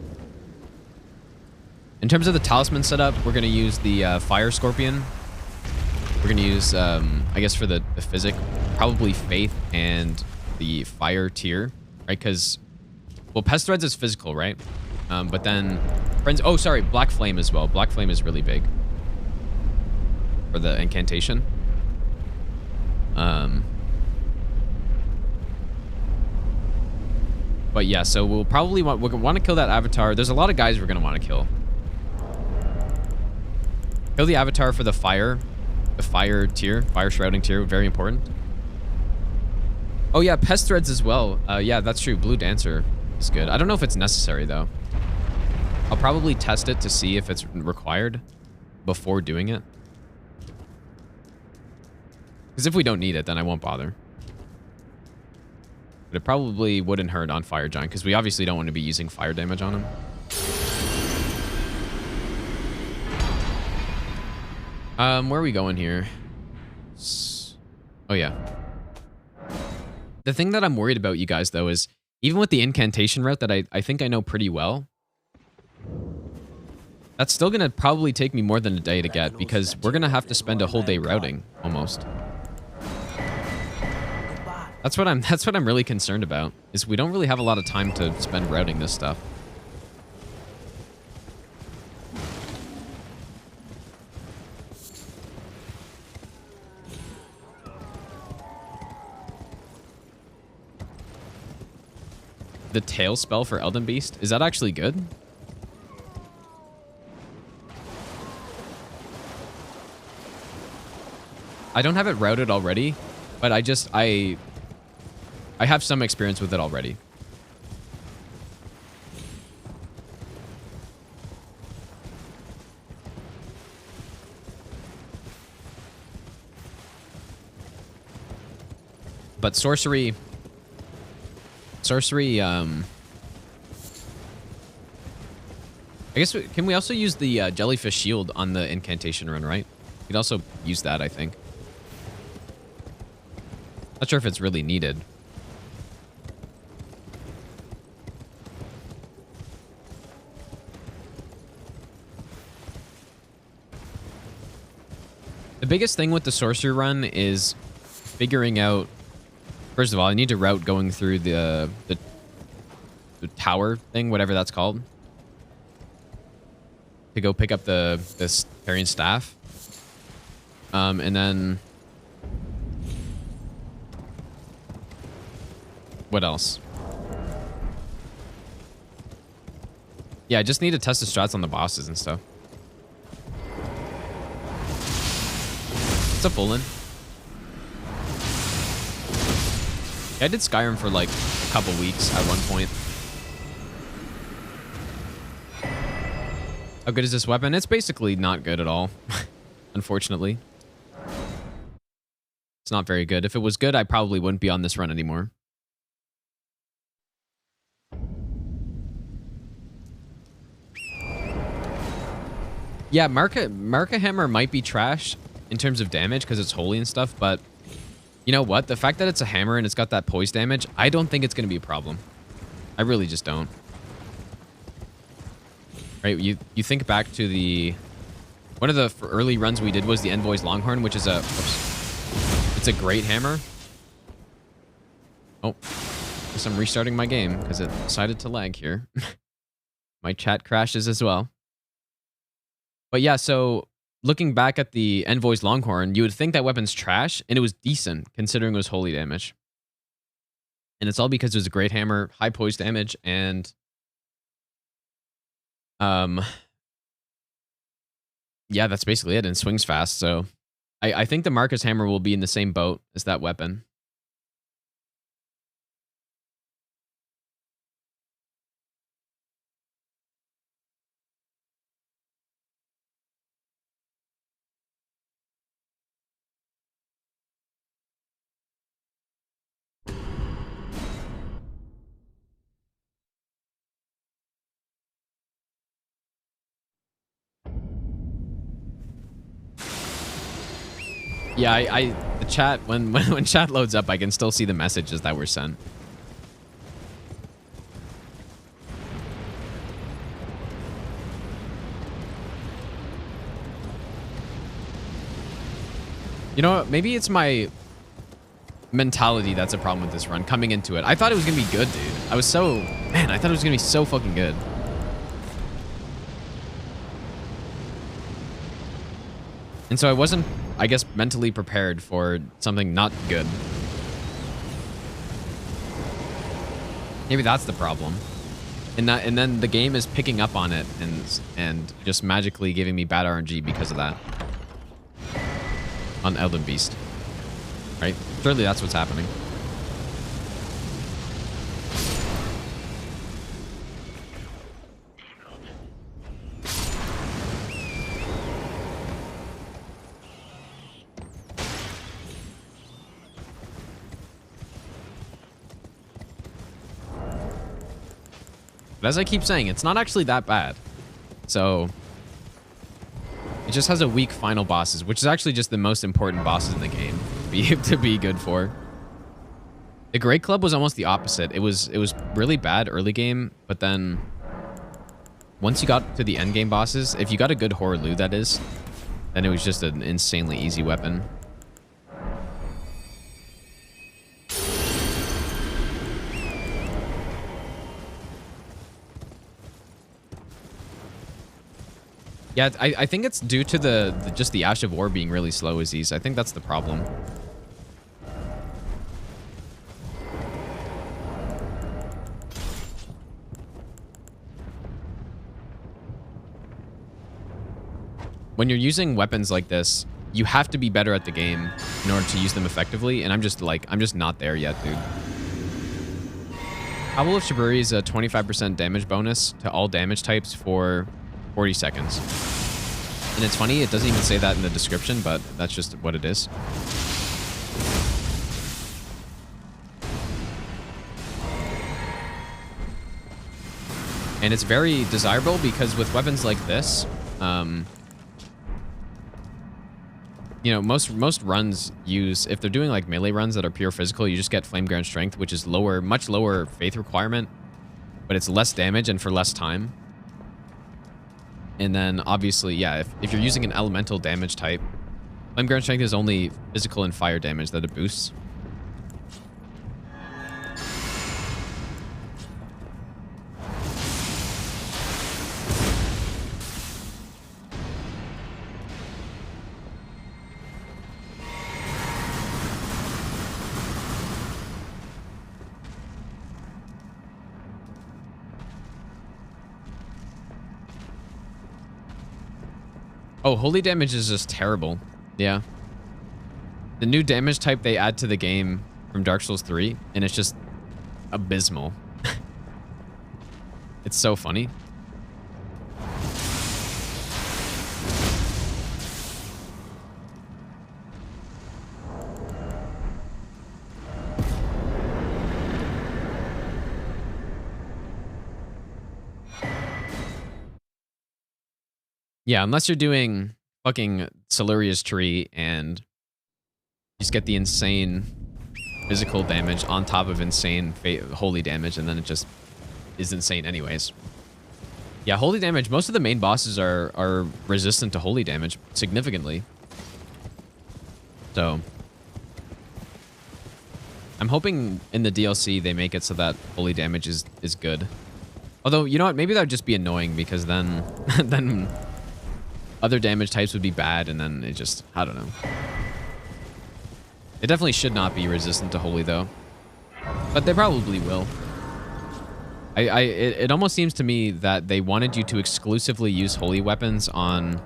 In terms of the talisman setup, we're going to use the Fire Scorpion. We're going to use, I guess for the Physic, probably Faith and the Fire tier, right? Because, well, Pest Threads is physical, right? But then, oh, sorry, Black Flame as well. Black Flame is really big for the incantation. But yeah, so we'll want to kill that avatar. There's a lot of guys we're going to want to kill. Kill the avatar for the fire tier, fire shrouding tier, very important. Oh yeah, Pest Threads as well. Yeah, that's true. Blue Dancer is good. I don't know if it's necessary though. I'll probably test it to see if it's required before doing it. Because if we don't need it, then I won't bother. But it probably wouldn't hurt on Fire Giant, because we obviously don't want to be using fire damage on him. Where are we going here? Oh, yeah. The thing that I'm worried about, you guys, though, is even with the incantation route that I think I know pretty well, that's still going to probably take me more than a day to get, because we're going to have to spend a whole day routing, almost. That's what I'm really concerned about, is we don't really have a lot of time to spend routing this stuff. The tail spell for Elden Beast, is that actually good? I don't have it routed already, but I I have some experience with it already. But sorcery, I guess, can we also use the jellyfish shield on the incantation run, right? We could also use that, I think. Not sure if it's really needed. The biggest thing with the sorcery run is figuring out, first of all, I need to route going through the tower thing, whatever that's called, to go pick up this carrying staff. And then what else? Yeah, I just need to test the strats on the bosses and stuff. What's up, Olin? Yeah, I did Skyrim for like a couple weeks at one point. How good is this weapon? It's basically not good at all, unfortunately. It's not very good. If it was good, I probably wouldn't be on this run anymore. Yeah, Marika Hammer might be trash in terms of damage because it's holy and stuff, but you know what? The fact that it's a hammer and it's got that poise damage, I don't think it's going to be a problem. I really just don't. Right? You think back to the... One of the early runs we did was the Envoy's Longhorn, which is a... Oops, it's a great hammer. Oh. Guess I'm restarting my game because it decided to lag here. My chat crashes as well. But yeah, so looking back at the Envoy's Longhorn, you would think that weapon's trash, and it was decent considering it was holy damage. And it's all because it was a great hammer, high poise damage, and yeah, that's basically it, and swings fast. So I think the Marika's hammer will be in the same boat as that weapon. Yeah, the chat, when chat loads up, I can still see the messages that were sent. You know what? Maybe it's my mentality that's a problem with this run, coming into it. I thought it was going to be good, dude. I thought it was going to be so fucking good. And so I wasn't, I guess, mentally prepared for something not good. Maybe that's the problem. And then the game is picking up on it and just magically giving me bad RNG because of that. On Elden Beast. Right? Surely that's what's happening. But as I keep saying, it's not actually that bad. So it just has a weak final bosses, which is actually just the most important bosses in the game to be good for. The Great Club was almost the opposite. It was really bad early game, but then once you got to the end game bosses, if you got a good Horaloo, that is, then it was just an insanely easy weapon. Yeah, I think it's due to just the Ash of War being really slow, Aziz. I think that's the problem. When you're using weapons like this, you have to be better at the game in order to use them effectively, and I'm just not there yet, dude. Howl of Shiburi is a 25% damage bonus to all damage types for 40 seconds. And it's funny, it doesn't even say that in the description, but that's just what it is. And it's very desirable because with weapons like this, you know, most runs use, if they're doing like melee runs that are pure physical, you just get Flame Ground Strength, which is lower, much lower faith requirement, but it's less damage and for less time. And then obviously, yeah, if you're using an elemental damage type, Flame Ground Strength is only physical and fire damage that it boosts. Oh, holy damage is just terrible. Yeah. The new damage type they add to the game from Dark Souls 3, and it's just abysmal. It's so funny. Yeah, unless you're doing fucking Siluria's Tree and you just get the insane physical damage on top of insane holy damage, and then it just is insane anyways. Yeah, holy damage, most of the main bosses are resistant to holy damage significantly. So I'm hoping in the DLC they make it so that holy damage is good. Although, you know what, maybe that would just be annoying because then then other damage types would be bad, and then it just, I don't know. It definitely should not be resistant to holy, though. But they probably will. It almost seems to me that they wanted you to exclusively use holy weapons on...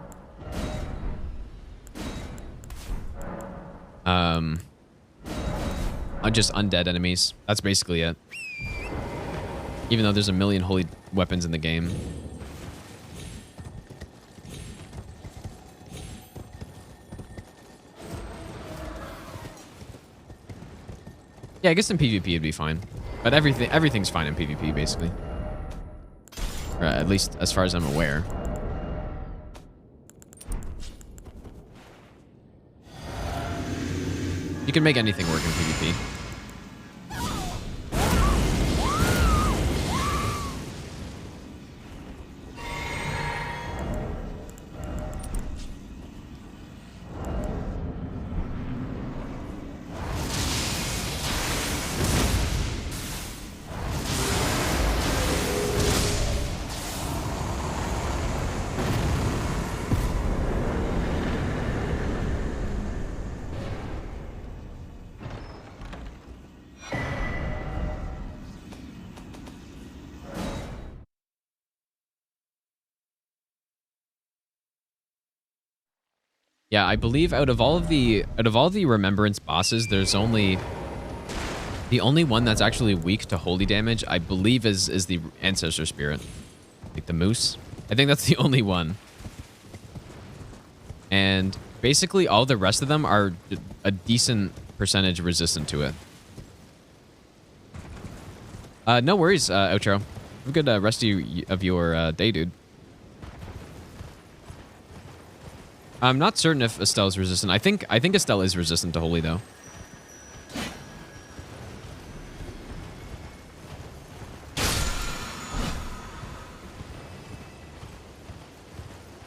on just undead enemies. That's basically it. Even though there's a million holy weapons in the game. Yeah, I guess in PvP it'd be fine. But everything's fine in PvP, basically. Or at least as far as I'm aware. You can make anything work in PvP. Yeah, I believe out of all the remembrance bosses, there's only the only one that's actually weak to holy damage, I believe is the ancestor spirit. Like the moose. I think that's the only one. And basically all the rest of them are a decent percentage resistant to it. No worries, Outro. Have a good rest of your day, dude. I'm not certain if Estelle is resistant. I think Estelle is resistant to holy, though.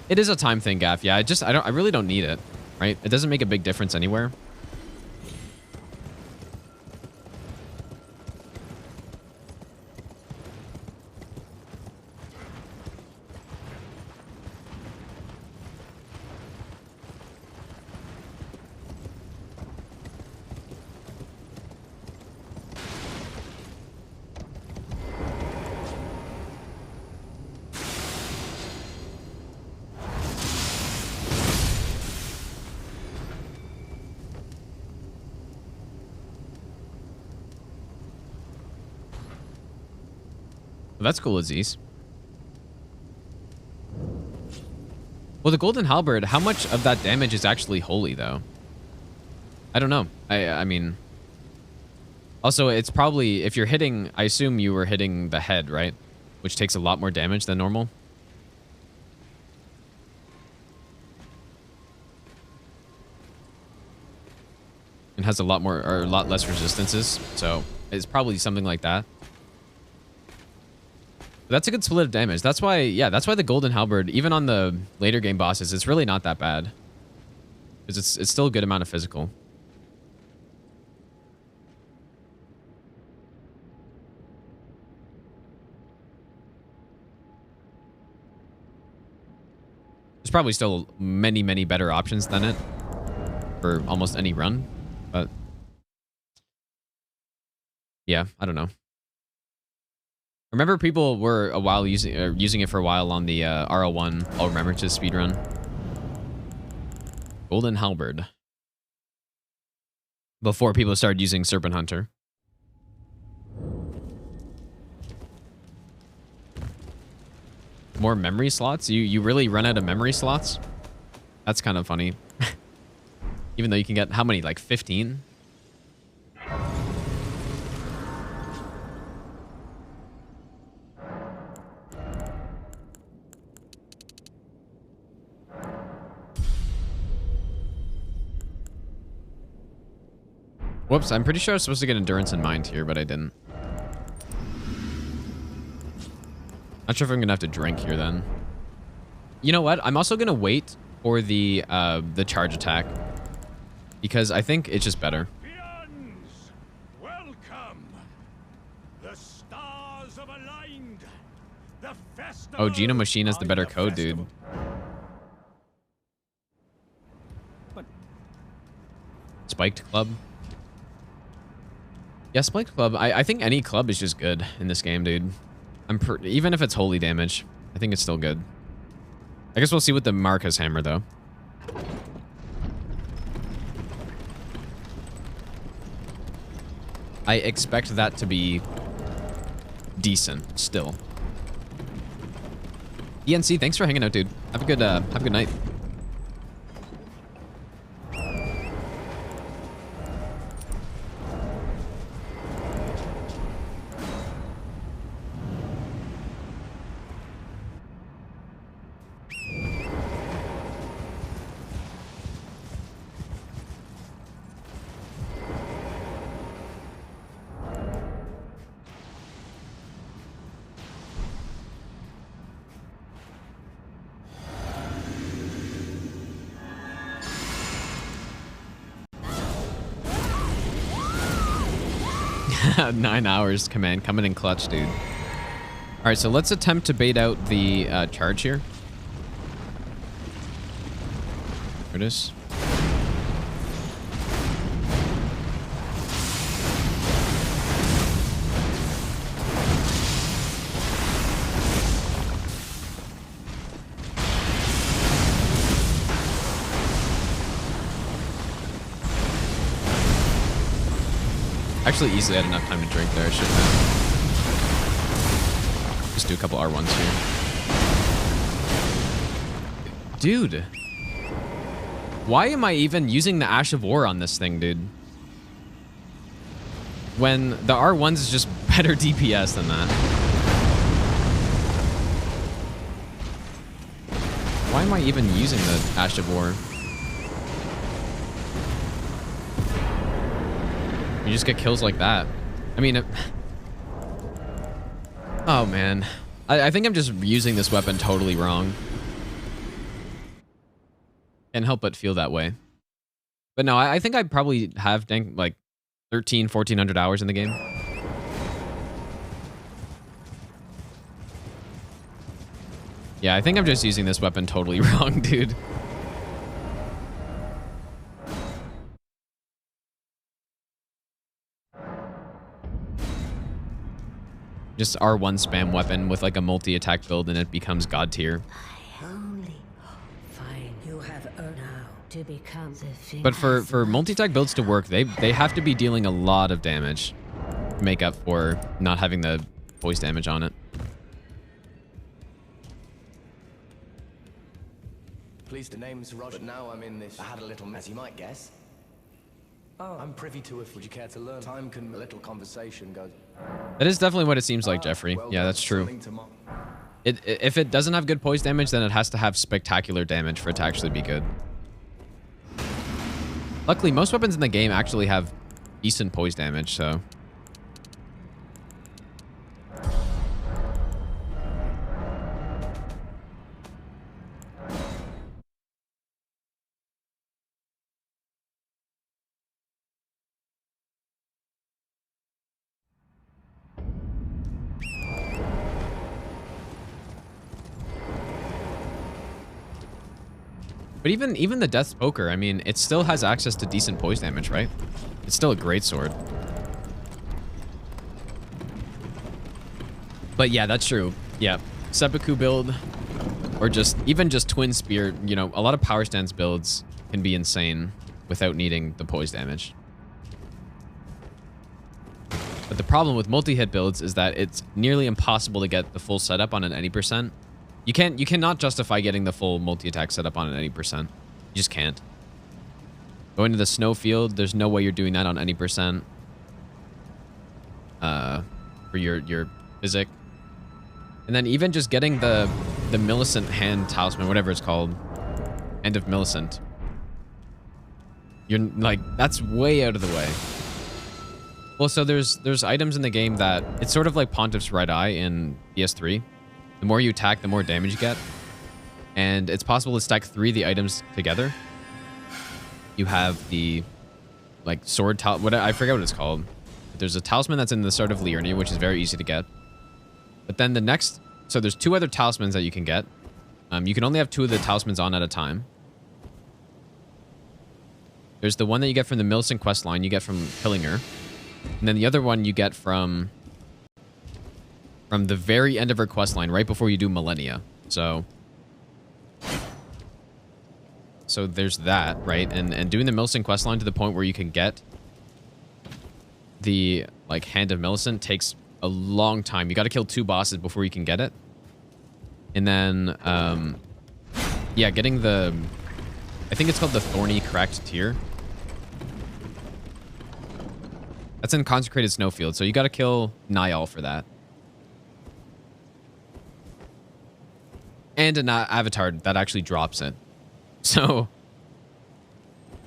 It is a time thing, Gaff. Yeah, I really don't need it, right? It doesn't make a big difference anywhere. that's cool, Aziz. Well, the Golden Halberd, how much of that damage is actually holy, though? I don't know. I mean... Also, it's probably... If you're hitting... I assume you were hitting the head, right? Which takes a lot more damage than normal. And has a lot more... Or a lot less resistances. So, it's probably something like that. But that's a good split of damage. That's why... Yeah, that's why the Golden Halberd, even on the later game bosses, it's really not that bad. Because it's still a good amount of physical. There's probably still many, many better options than it for almost any run, but yeah, I don't know. I remember people were a while using it for a while on the RL1 All Remembrances speedrun. Golden Halberd. Before people started using Serpent Hunter. More memory slots? You really run out of memory slots? That's kind of funny. Even though you can get, how many, like 15? Whoops, I'm pretty sure I was supposed to get Endurance in Mind here, but I didn't. Not sure if I'm gonna have to drink here then. You know what? I'm also gonna wait for the charge attack because I think it's just better. Welcome. The stars have aligned. The Oh, Geno Machine has the better code, dude. Spiked Club. Yeah, Spiked Club. I think any club is just good in this game, dude. Even if it's holy damage, I think it's still good. I guess we'll see with the Marika's hammer, though. I expect that to be decent still. ENC, thanks for hanging out, dude. Have a good night. Nine hours, command. Coming in clutch, dude. Alright, so let's attempt to bait out the charge here. There it is. Actually, easily had enough time to drink there. I should have. Just do a couple R1s here. Dude. Why am I even using the Ash of War on this thing, dude? When the R1s is just better DPS than that. Why am I even using the Ash of War? You just get kills like that. I mean... Oh, man. I think I'm just using this weapon totally wrong. Can't help but feel that way. But no, I think I probably have like 1,400 hours in the game. Yeah, I think I'm just using this weapon totally wrong, dude. Just R1 spam weapon with like a multi-attack build and it becomes god tier. But for multi-attack builds to work, they have to be dealing a lot of damage to make up for not having the voice damage on it. Pleased the name's Roger. But now I'm in this. I had a little, as you might guess. Oh, I'm privy to it. Would you care to learn? Time can a little conversation goes. That is definitely what it seems like, Jeffrey. Well Yeah, done. that's true. Something to If it doesn't have good poise damage, then it has to have spectacular damage for it to actually be good. Luckily, most weapons in the game actually have decent poise damage, so... But even the Death's Poker, I mean, it still has access to decent poise damage, right? It's still a great sword. But yeah, that's true. Yeah, seppuku build, or even just Twin Spear, you know, a lot of power stance builds can be insane without needing the poise damage. But the problem with multi-hit builds is that it's nearly impossible to get the full setup on an any percent. You cannot justify getting the full multi-attack setup on an any percent. You just can't. Going to the snowfield, there's no way you're doing that on any percent. For your physic. And then even just getting the Millicent hand talisman, whatever it's called. End of Millicent. You're like, that's way out of the way. Well, so there's items in the game that it's sort of like Pontiff's Right Eye in PS3. The more you attack, the more damage you get. And it's possible to stack 3 of the items together. You have the like sword I forget what it's called. But there's a talisman that's in the Sword of Liurnia, which is very easy to get. But then the next, so there's 2 other talismans that you can get. You can only have 2 of the talismans on at a time. There's the one that you get from the Millicent questline, you get from killing her. And then the other one you get from the very end of her questline, right before you do Millennia. So there's that, right? And doing the Millicent questline to the point where you can get the like Hand of Millicent takes a long time. You got to kill 2 bosses before you can get it. And then yeah, getting the, I think it's called the Thorny Cracked Tear. That's in Consecrated Snowfield, so you got to kill Niall for that. And an avatar that actually drops it. So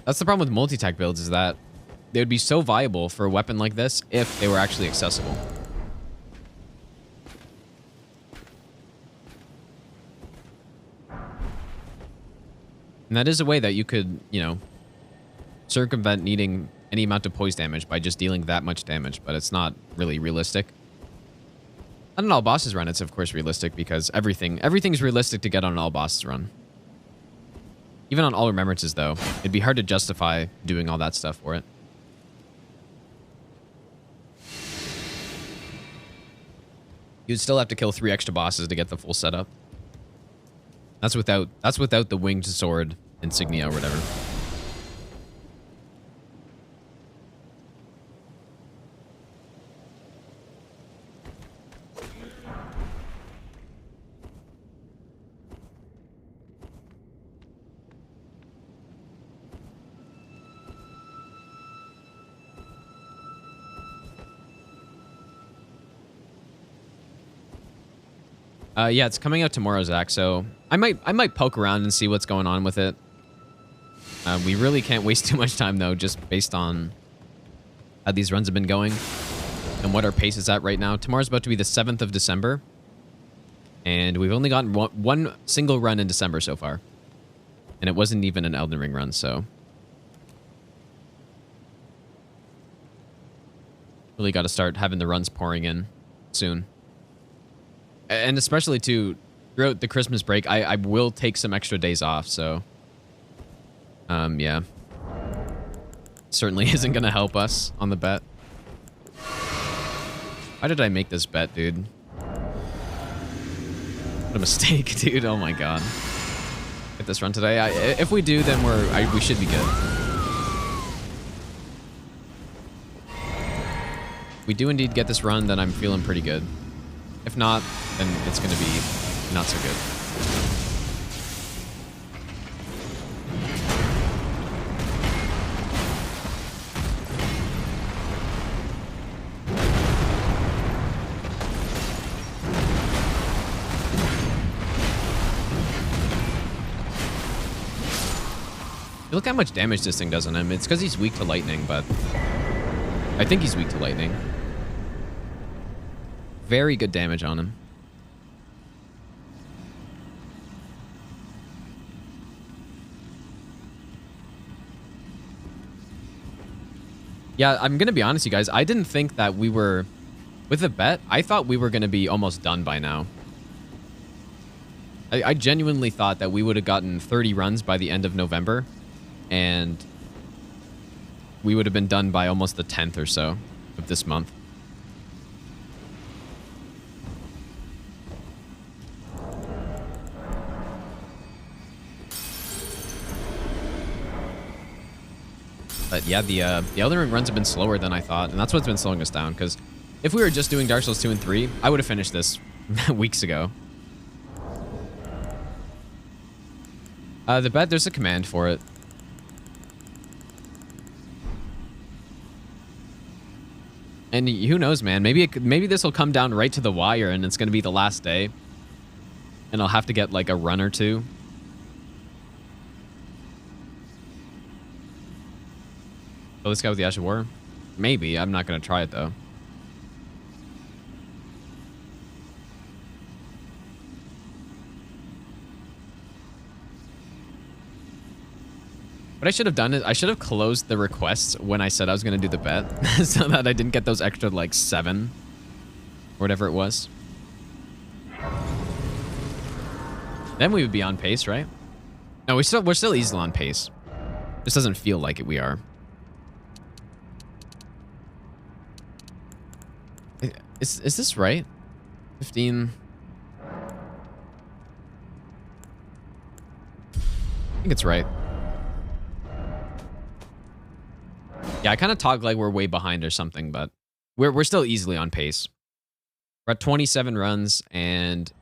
that's the problem with multi-attack builds, is that they would be so viable for a weapon like this if they were actually accessible. And that is a way that you could, you know, circumvent needing any amount of poise damage by just dealing that much damage, but it's not really realistic. On an all bosses run, it's of course realistic because everything's realistic to get on an all bosses run. Even on all remembrances, though, it'd be hard to justify doing all that stuff for it. You'd still have to kill 3 extra bosses to get the full setup. That's without the winged sword insignia or whatever. Yeah, it's coming out tomorrow, Zach, so I might poke around and see what's going on with it. We really can't waste too much time, though, just based on how these runs have been going and what our pace is at right now. Tomorrow's about to be the 7th of December, and we've only gotten one single run in December so far, and it wasn't even an Elden Ring run, so really got to start having the runs pouring in soon. And especially, too, throughout the Christmas break, I will take some extra days off, so... yeah. Certainly isn't going to help us on the bet. Why did I make this bet, dude? What a mistake, dude. Oh, my God. Get this run today. If we do, then we should be good. If we do indeed get this run, then I'm feeling pretty good. If not, then it's going to be not so good. Look how much damage this thing does on him. It's because he's weak to lightning, but I think he's weak to lightning. Very good damage on him. Yeah, I'm going to be honest, you guys. I didn't think that we were... With the bet, I thought we were going to be almost done by now. I genuinely thought that we would have gotten 30 runs by the end of November. And we would have been done by almost the 10th or so of this month. But yeah, the Elden Ring runs have been slower than I thought, and that's what's been slowing us down, because if we were just doing Dark Souls 2 and 3, I would have finished this weeks ago. The bet, there's a command for it. And who knows, man? Maybe this will come down right to the wire, and it's going to be the last day. And I'll have to get, like, a run or two. Oh, this guy with the Ash of War? Maybe. I'm not going to try it, though. What I should have done is I should have closed the requests when I said I was going to do the bet so that I didn't get those extra, like, 7 or whatever it was. Then we would be on pace, right? No, we're still easily on pace. This doesn't feel like it. We are. Is this right? 15. I think it's right. Yeah, I kind of talk like we're way behind or something, but we're still easily on pace. We're at 27 runs, and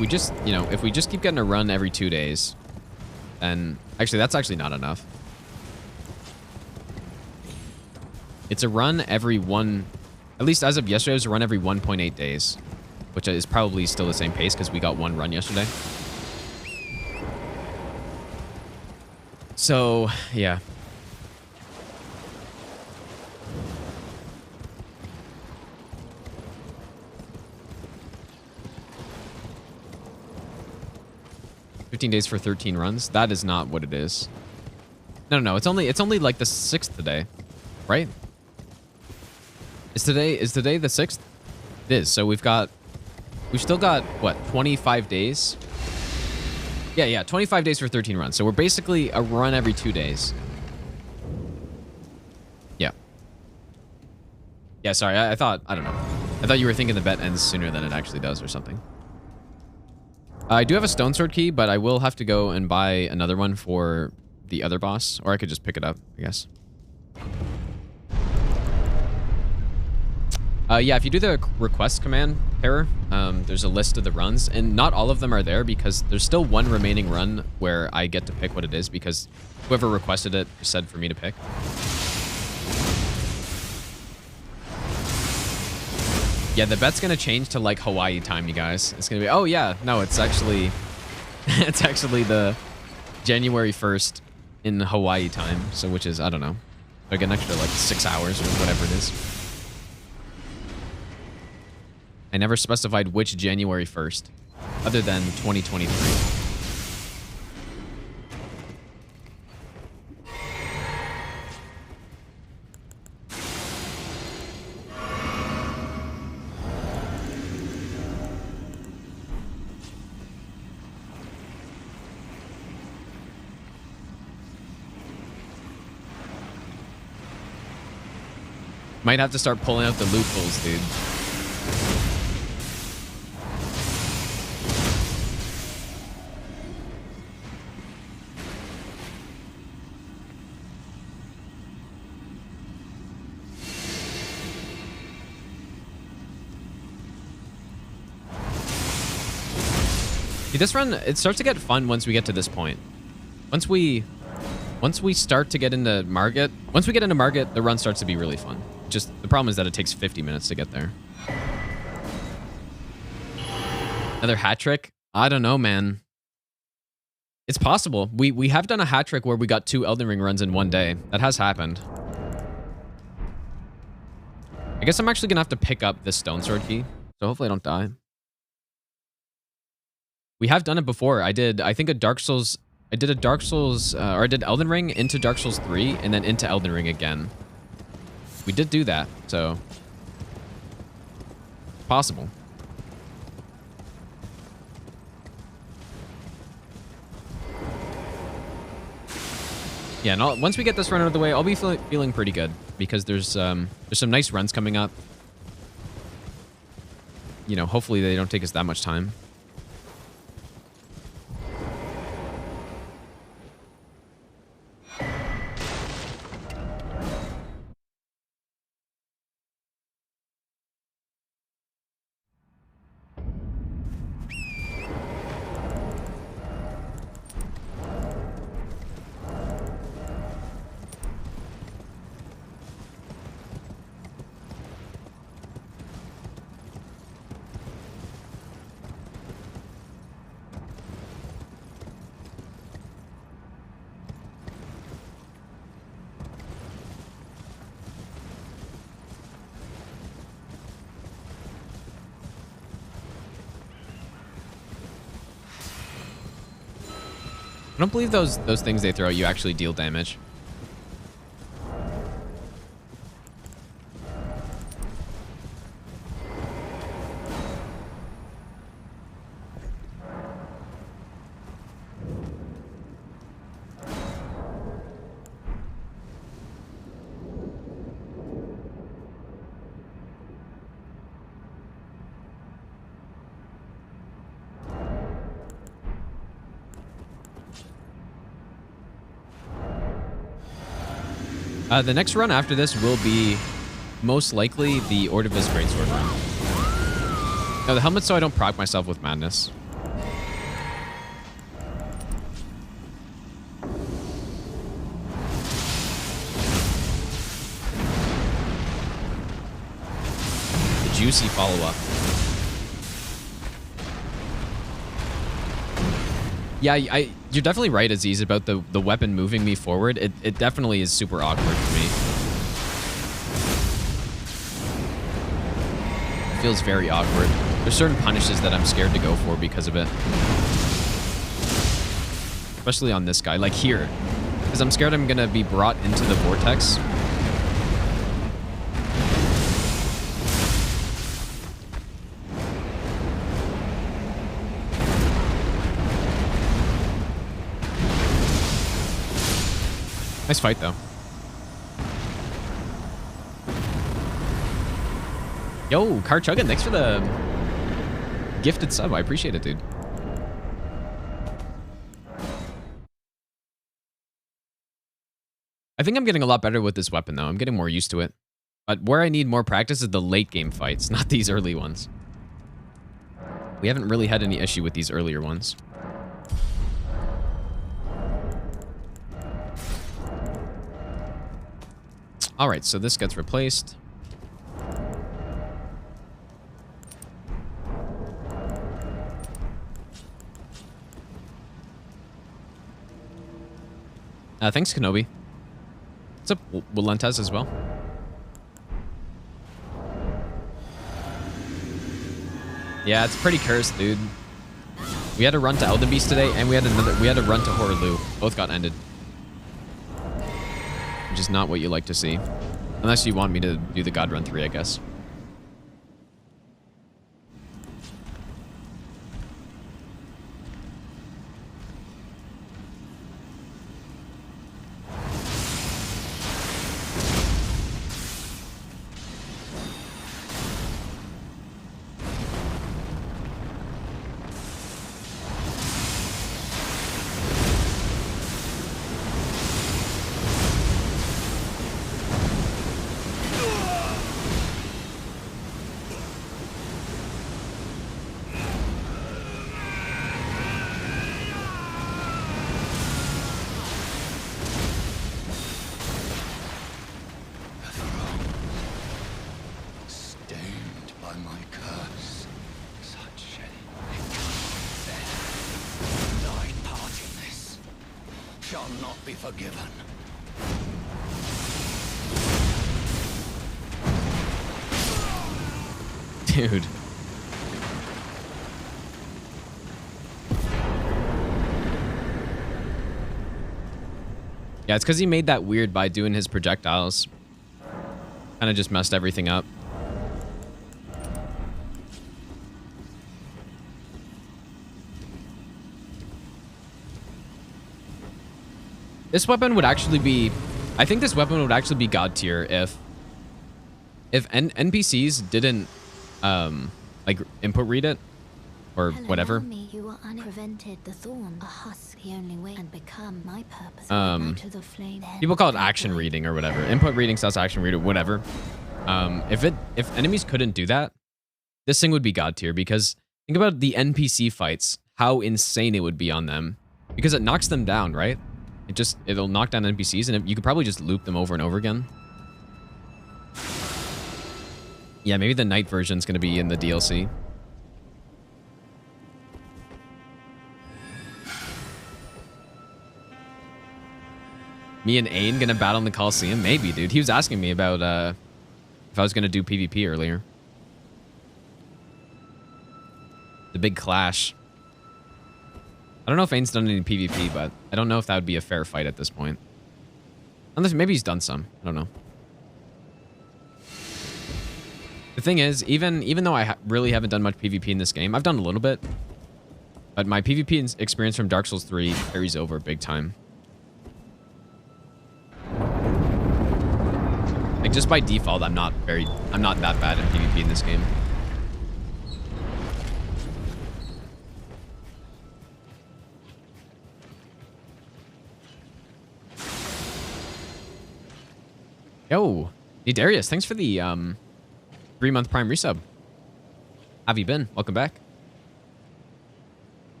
we just, you know, if we just keep getting a run every 2 days, then actually that's actually not enough. It's a run every at least as of yesterday, it was a run every 1.8 days, which is probably still the same pace because we got 1 run yesterday. So, yeah. $15 for 13 runs. That is not what it is. No. It's only like the 6th today, right? Is today the 6th? It is. So we've still got what, 25 days? Yeah, 25 days for 13 runs. So we're basically a run every 2 days. Yeah. Yeah, sorry. I thought you were thinking the bet ends sooner than it actually does or something. I do have a stone sword key, but I will have to go and buy another one for the other boss, or I could just pick it up, I guess. Yeah, if you do the request command, Terror, there's a list of the runs, and not all of them are there because there's still 1 remaining run where I get to pick what it is because whoever requested it said for me to pick. Yeah, the bet's gonna change to like Hawaii time, you guys. It's gonna be, oh yeah, no, it's actually, it's actually the January 1st in Hawaii time. So which is, I don't know, like an extra like 6 hours or whatever it is. I never specified which January 1st, other than 2023. Might have to start pulling out the loopholes, dude. See, this run, it starts to get fun once we get to this point. Once we start to get into Margit, the run starts to be really fun. Just the problem is that it takes 50 minutes to get there. Another hat trick? I don't know, man. It's possible. We have done a hat trick where we got 2 Elden Ring runs in one day. That has happened. I guess I'm actually gonna have to pick up this stone sword key, so hopefully I don't die. We have done it before. I did, I think, a Dark Souls. I did a Dark Souls, or I did Elden Ring into Dark Souls 3, and then into Elden Ring again. We did do that, so possible. Yeah, and once we get this run out of the way, I'll be feeling pretty good because there's some nice runs coming up. You know, hopefully they don't take us that much time. I don't believe those things they throw at you actually deal damage. The next run after this will be most likely the Ordovis Greatsword run. No, the helmet so I don't proc myself with madness. The juicy follow-up. Yeah, you're definitely right, Aziz, about the weapon moving me forward. It definitely is super awkward for me. It feels very awkward. There's certain punishes that I'm scared to go for because of it. Especially on this guy, like here. Because I'm scared I'm going to be brought into the vortex. Nice fight, though. Yo, Car Chuggin, thanks for the gifted sub. I appreciate it, dude. I think I'm getting a lot better with this weapon, though. I'm getting more used to it. But where I need more practice is the late game fights, not these early ones. We haven't really had any issue with these earlier ones. All right, so this gets replaced. Thanks, Kenobi. What's up, Walentes as well? Yeah, it's pretty cursed, dude. We had a run to Elden Beast today, and we had a run to Horaloo. Both got ended. Which is not what you like to see. Unless you want me to do the God Run 3, I guess. shall not be forgiven. Dude. Yeah, it's because he made that weird by doing his projectiles. Kind of just messed everything up. This weapon would actually be... I think this weapon would actually be god tier if NPCs didn't, like, input read it. Or whatever. You are unprevented the thorn, a husk, the only way, and become my purpose. To the flame. People call it action reading or whatever. Input reading / action reader, whatever. If enemies couldn't do that, this thing would be god tier, because think about the NPC fights, how insane it would be on them, because it knocks them down, right? It'll knock down NPCs, and you could probably just loop them over and over again. Yeah, maybe the night version's gonna be in the DLC. Me and Ain gonna battle in the Coliseum? Maybe, dude. He was asking me about if I was gonna do PvP earlier. The big clash. I don't know if Ain's done any PvP, but I don't know if that would be a fair fight at this point. Unless maybe he's done some. I don't know. The thing is, even though I really haven't done much PvP in this game, I've done a little bit. But my PvP experience from Dark Souls 3 carries over big time. Like, just by default, I'm not that bad at PvP in this game. Yo, hey Darius, thanks for the 3-month Prime resub. How have you been? Welcome back.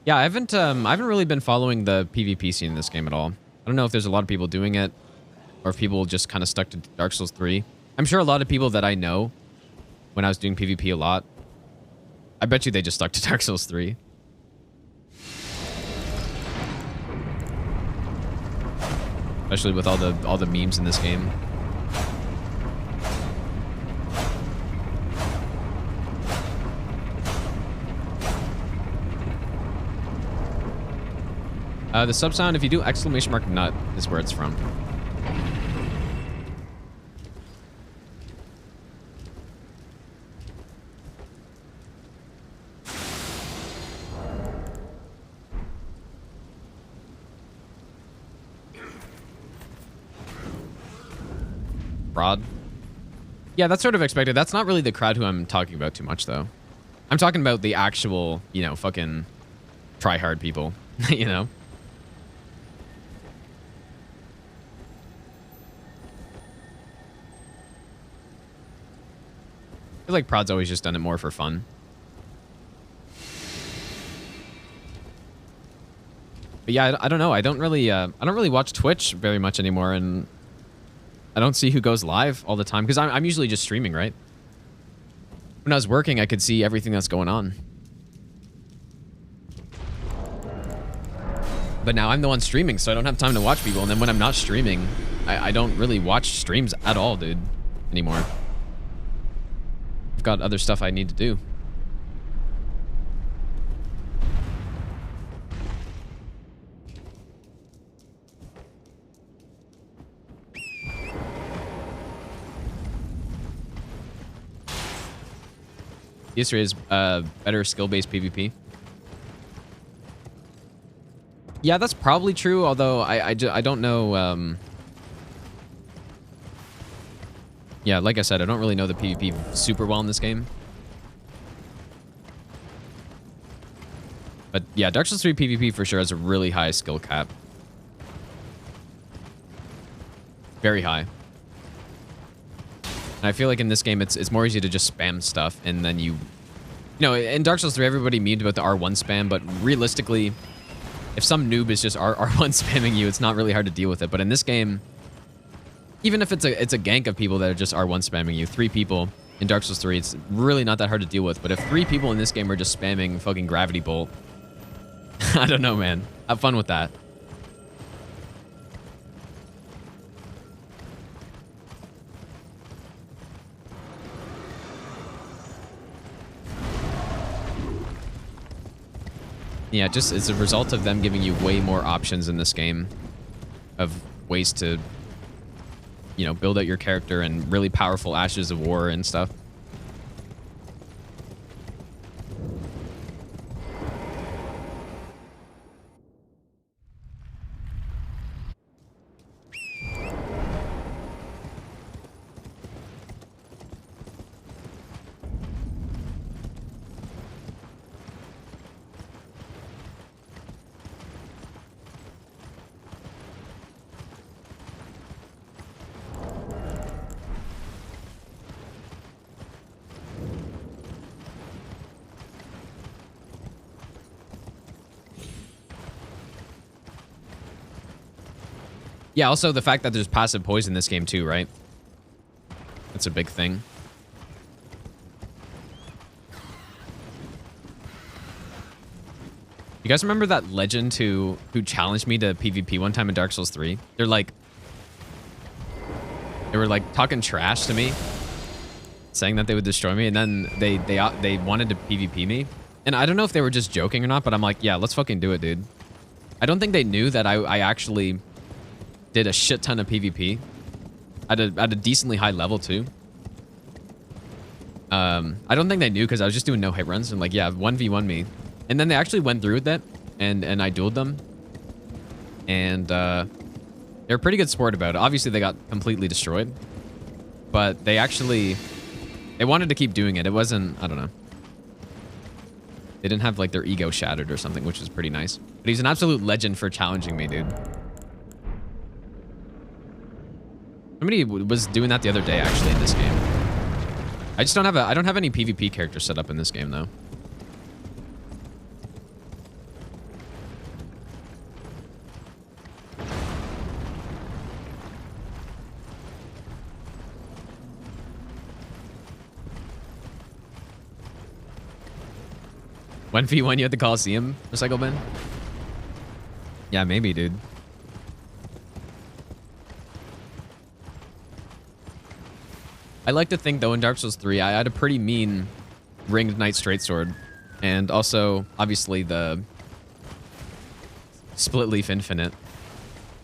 Yeah, I haven't really been following the PvP scene in this game at all. I don't know if there's a lot of people doing it, or if people just kind of stuck to Dark Souls 3. I'm sure a lot of people that I know, when I was doing PvP a lot, I bet you they just stuck to Dark Souls 3. Especially with all the memes in this game. The sub sound, if you do exclamation mark nut, is where it's from. Broad. Yeah, that's sort of expected. That's not really the crowd who I'm talking about too much, though. I'm talking about the actual, you know, fucking try-hard people, you know? I feel like Prod's always just done it more for fun. But yeah, I don't know. I don't really watch Twitch very much anymore, and I don't see who goes live all the time, because I'm usually just streaming, right? When I was working, I could see everything that's going on. But now I'm the one streaming, so I don't have time to watch people. And then when I'm not streaming, I don't really watch streams at all, dude, anymore. I've got other stuff I need to do. PS3 is better skill-based PvP. Yeah, that's probably true, although I don't know. Yeah, like I said, I don't really know the PvP super well in this game. But yeah, Dark Souls 3 PvP for sure has a really high skill cap. Very high. And I feel like in this game, it's more easy to just spam stuff, and then you know, in Dark Souls 3, everybody memed about the R1 spam, but realistically, if some noob is just R1 spamming you, it's not really hard to deal with it. But in this game, even if it's a gank of people that are just R1 spamming you, 3 people, in Dark Souls 3, it's really not that hard to deal with. But if 3 people in this game are just spamming fucking gravity bolt, I don't know, man. Have fun with that. Yeah, just as a result of them giving you way more options in this game of ways to, you know, build out your character and really powerful Ashes of War and stuff. Yeah, also the fact that there's passive poison in this game too, right? That's a big thing. You guys remember that legend who challenged me to PvP one time in Dark Souls 3? They were like talking trash to me, saying that they would destroy me, and then they wanted to PvP me. And I don't know if they were just joking or not, but I'm like, yeah, let's fucking do it, dude. I don't think they knew that I actually did a shit ton of PvP at a decently high level too. I don't think they knew because I was just doing no hit runs and like, yeah, 1v1 me. And then they actually went through with that and I dueled them. And they're a pretty good sport about it. Obviously they got completely destroyed, but they wanted to keep doing it. It wasn't, I don't know. They didn't have like their ego shattered or something, which is pretty nice. But he's an absolute legend for challenging me, dude. Somebody was doing that the other day, actually, in this game. I just don't have any PvP characters set up in this game, though. One v1 you at the Coliseum, Recycle Bin? Yeah, maybe, dude. I like to think, though, in Dark Souls 3, I had a pretty mean Ringed Knight Straightsword. And also, obviously, the Split Leaf Infinite.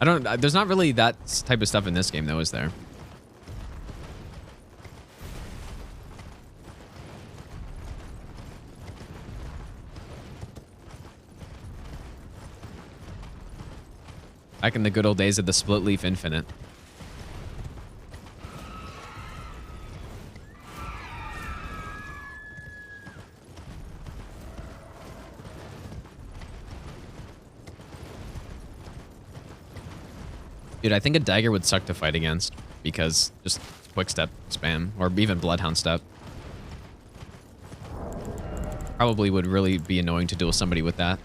There's not really that type of stuff in this game, though, is there? Back in the good old days of the Split Leaf Infinite. Dude, I think a dagger would suck to fight against because just quick step spam or even bloodhound step. Probably would really be annoying to duel somebody with that.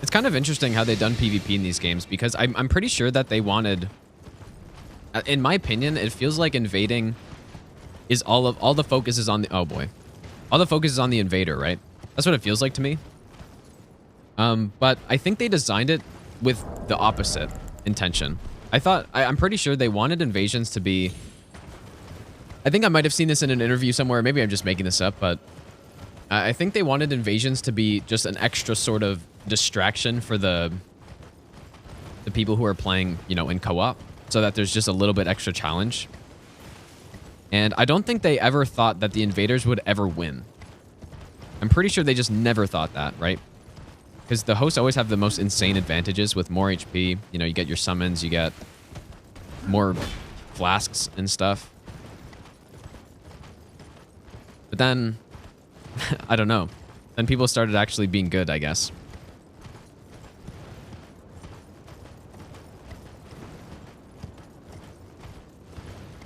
It's kind of interesting how they've done PvP in these games because I'm pretty sure that they wanted, in my opinion, it feels like invading is all the focus is on the, oh boy, all the focus is on the invader, right? That's what it feels like to me. But I think they designed it with the opposite intention. I'm pretty sure they wanted invasions to be, I think I might have seen this in an interview somewhere, maybe I'm just making this up, but I think they wanted invasions to be just an extra sort of distraction for the people who are playing, you know, in co-op, so that there's just a little bit extra challenge. And I don't think they ever thought that the invaders would ever win. I'm pretty sure they just never thought that, right? Because the hosts always have the most insane advantages with more HP. You know, you get your summons, you get more flasks and stuff. But then, I don't know. Then people started actually being good, I guess.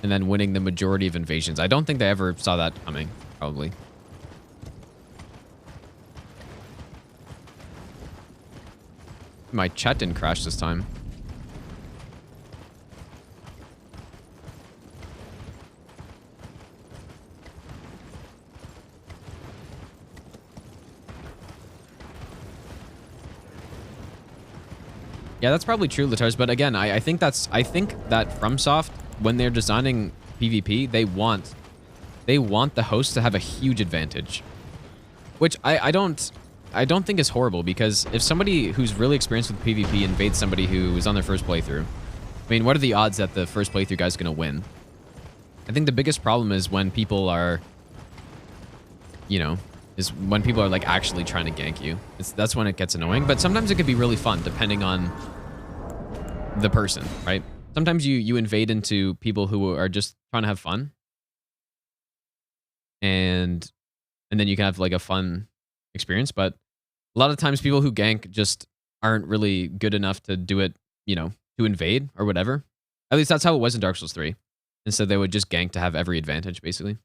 And then winning the majority of invasions. I don't think they ever saw that coming, probably. My chat didn't crash this time. Yeah, that's probably true, Latars. But again, I think that FromSoft, when they're designing PvP, they want the host to have a huge advantage, which I don't think is horrible, because if somebody who's really experienced with PvP invades somebody who is on their first playthrough, I mean, what are the odds that the first playthrough guy's gonna win? I think the biggest problem is when people are, you know, when people are like actually trying to gank you. That's when it gets annoying. But sometimes it could be really fun depending on the person, right? Sometimes you invade into people who are just trying to have fun, and then you can have like a fun experience. But a lot of times people who gank just aren't really good enough to do it, you know, to invade or whatever. At least that's how it was in Dark Souls 3. And so they would just gank to have every advantage, basically.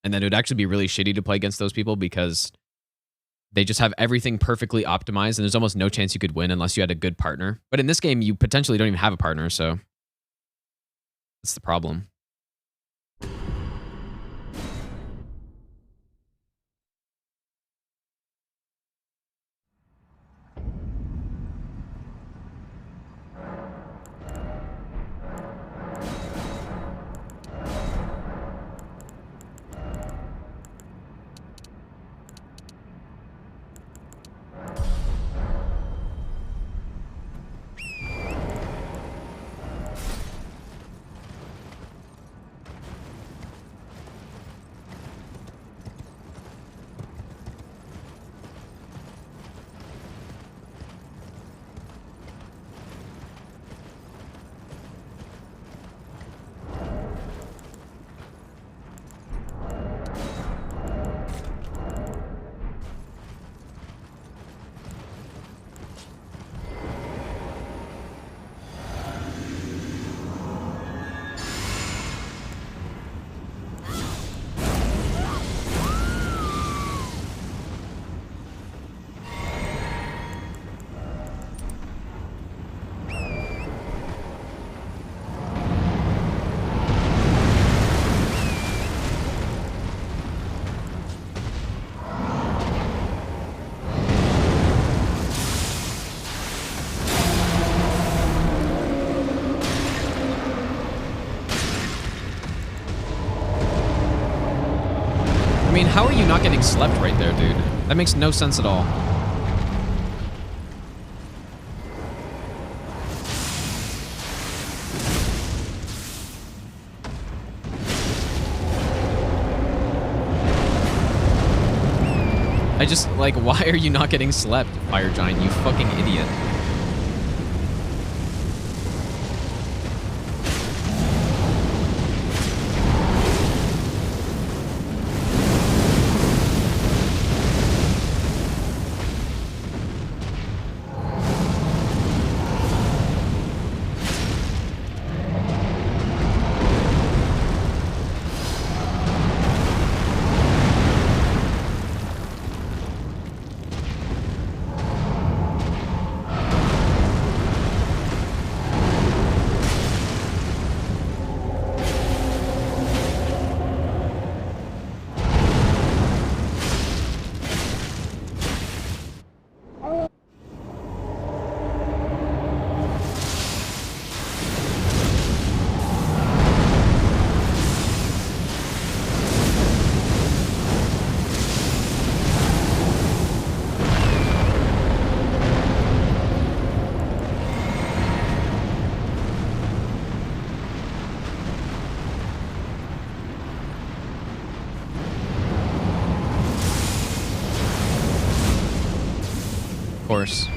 And then it would actually be really shitty to play against those people because they just have everything perfectly optimized, and there's almost no chance you could win unless you had a good partner. But in this game, you potentially don't even have a partner, so that's the problem. How are you not getting slept right there, dude? That makes no sense at all. I just, like, why are you not getting slept, Fire Giant, you fucking idiot? course.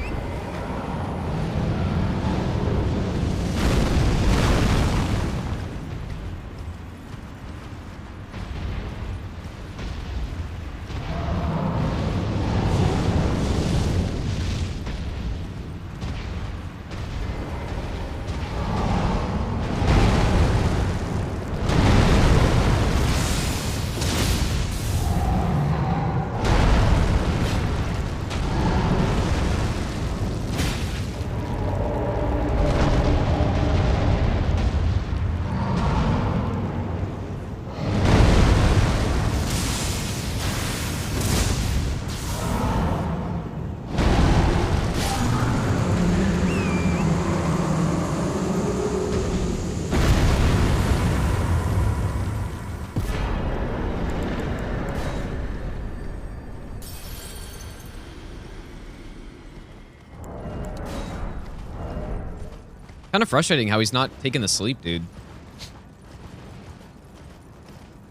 Kind of frustrating how he's not taking the sleep, dude.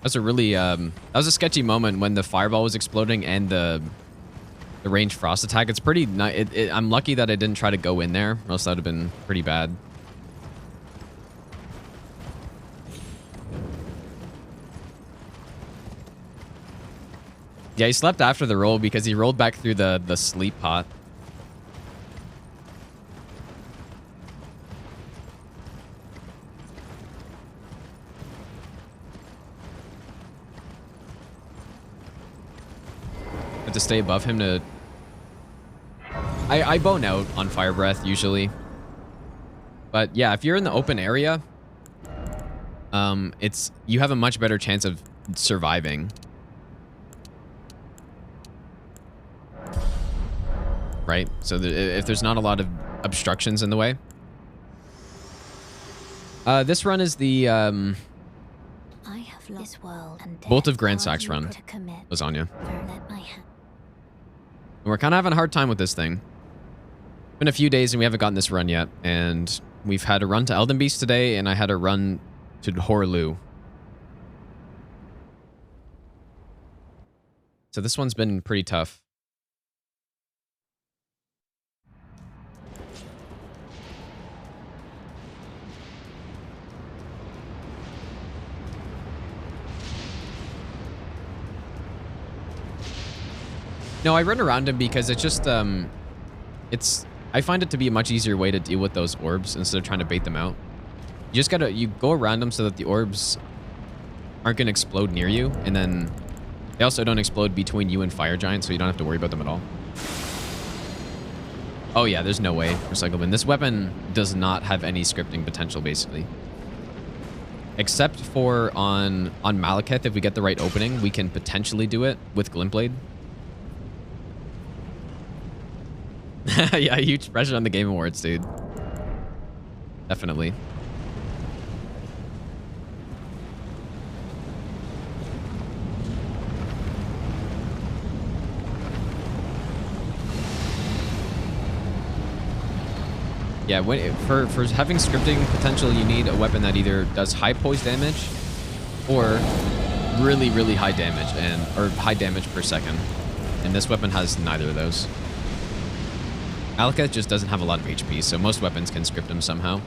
That's a really that was a sketchy moment when the fireball was exploding and the ranged frost attack. It's pretty I'm lucky that I didn't try to go in there, or else that would have been pretty bad. Yeah, he slept after the roll because he rolled back through the sleep pot. To stay above him to... I bone out on fire breath usually. But yeah, if you're in the open area, you have a much better chance of surviving. Right? So if there's not a lot of obstructions in the way. This run is the I have lost this world and Bolt of Gransax run. Lasagna. And we're kind of having a hard time with this thing. It's been a few days and we haven't gotten this run yet. And we've had a run to Elden Beast today, and I had a run to Horlu. So this one's been pretty tough. No, I run around him because it's just, I find it to be a much easier way to deal with those orbs instead of trying to bait them out. You just you go around them so that the orbs aren't going to explode near you, and then they also don't explode between you and Fire Giant, so you don't have to worry about them at all. Oh yeah, there's no way for Cycle Bin. This weapon does not have any scripting potential, basically. Except for on Malekith, if we get the right opening, we can potentially do it with Glintblade. Yeah, huge pressure on the Game Awards, dude. Definitely. Yeah, for having scripting potential, you need a weapon that either does high poise damage or really, really high damage or high damage per second. And this weapon has neither of those. Malekith just doesn't have a lot of HP, so most weapons can script him somehow.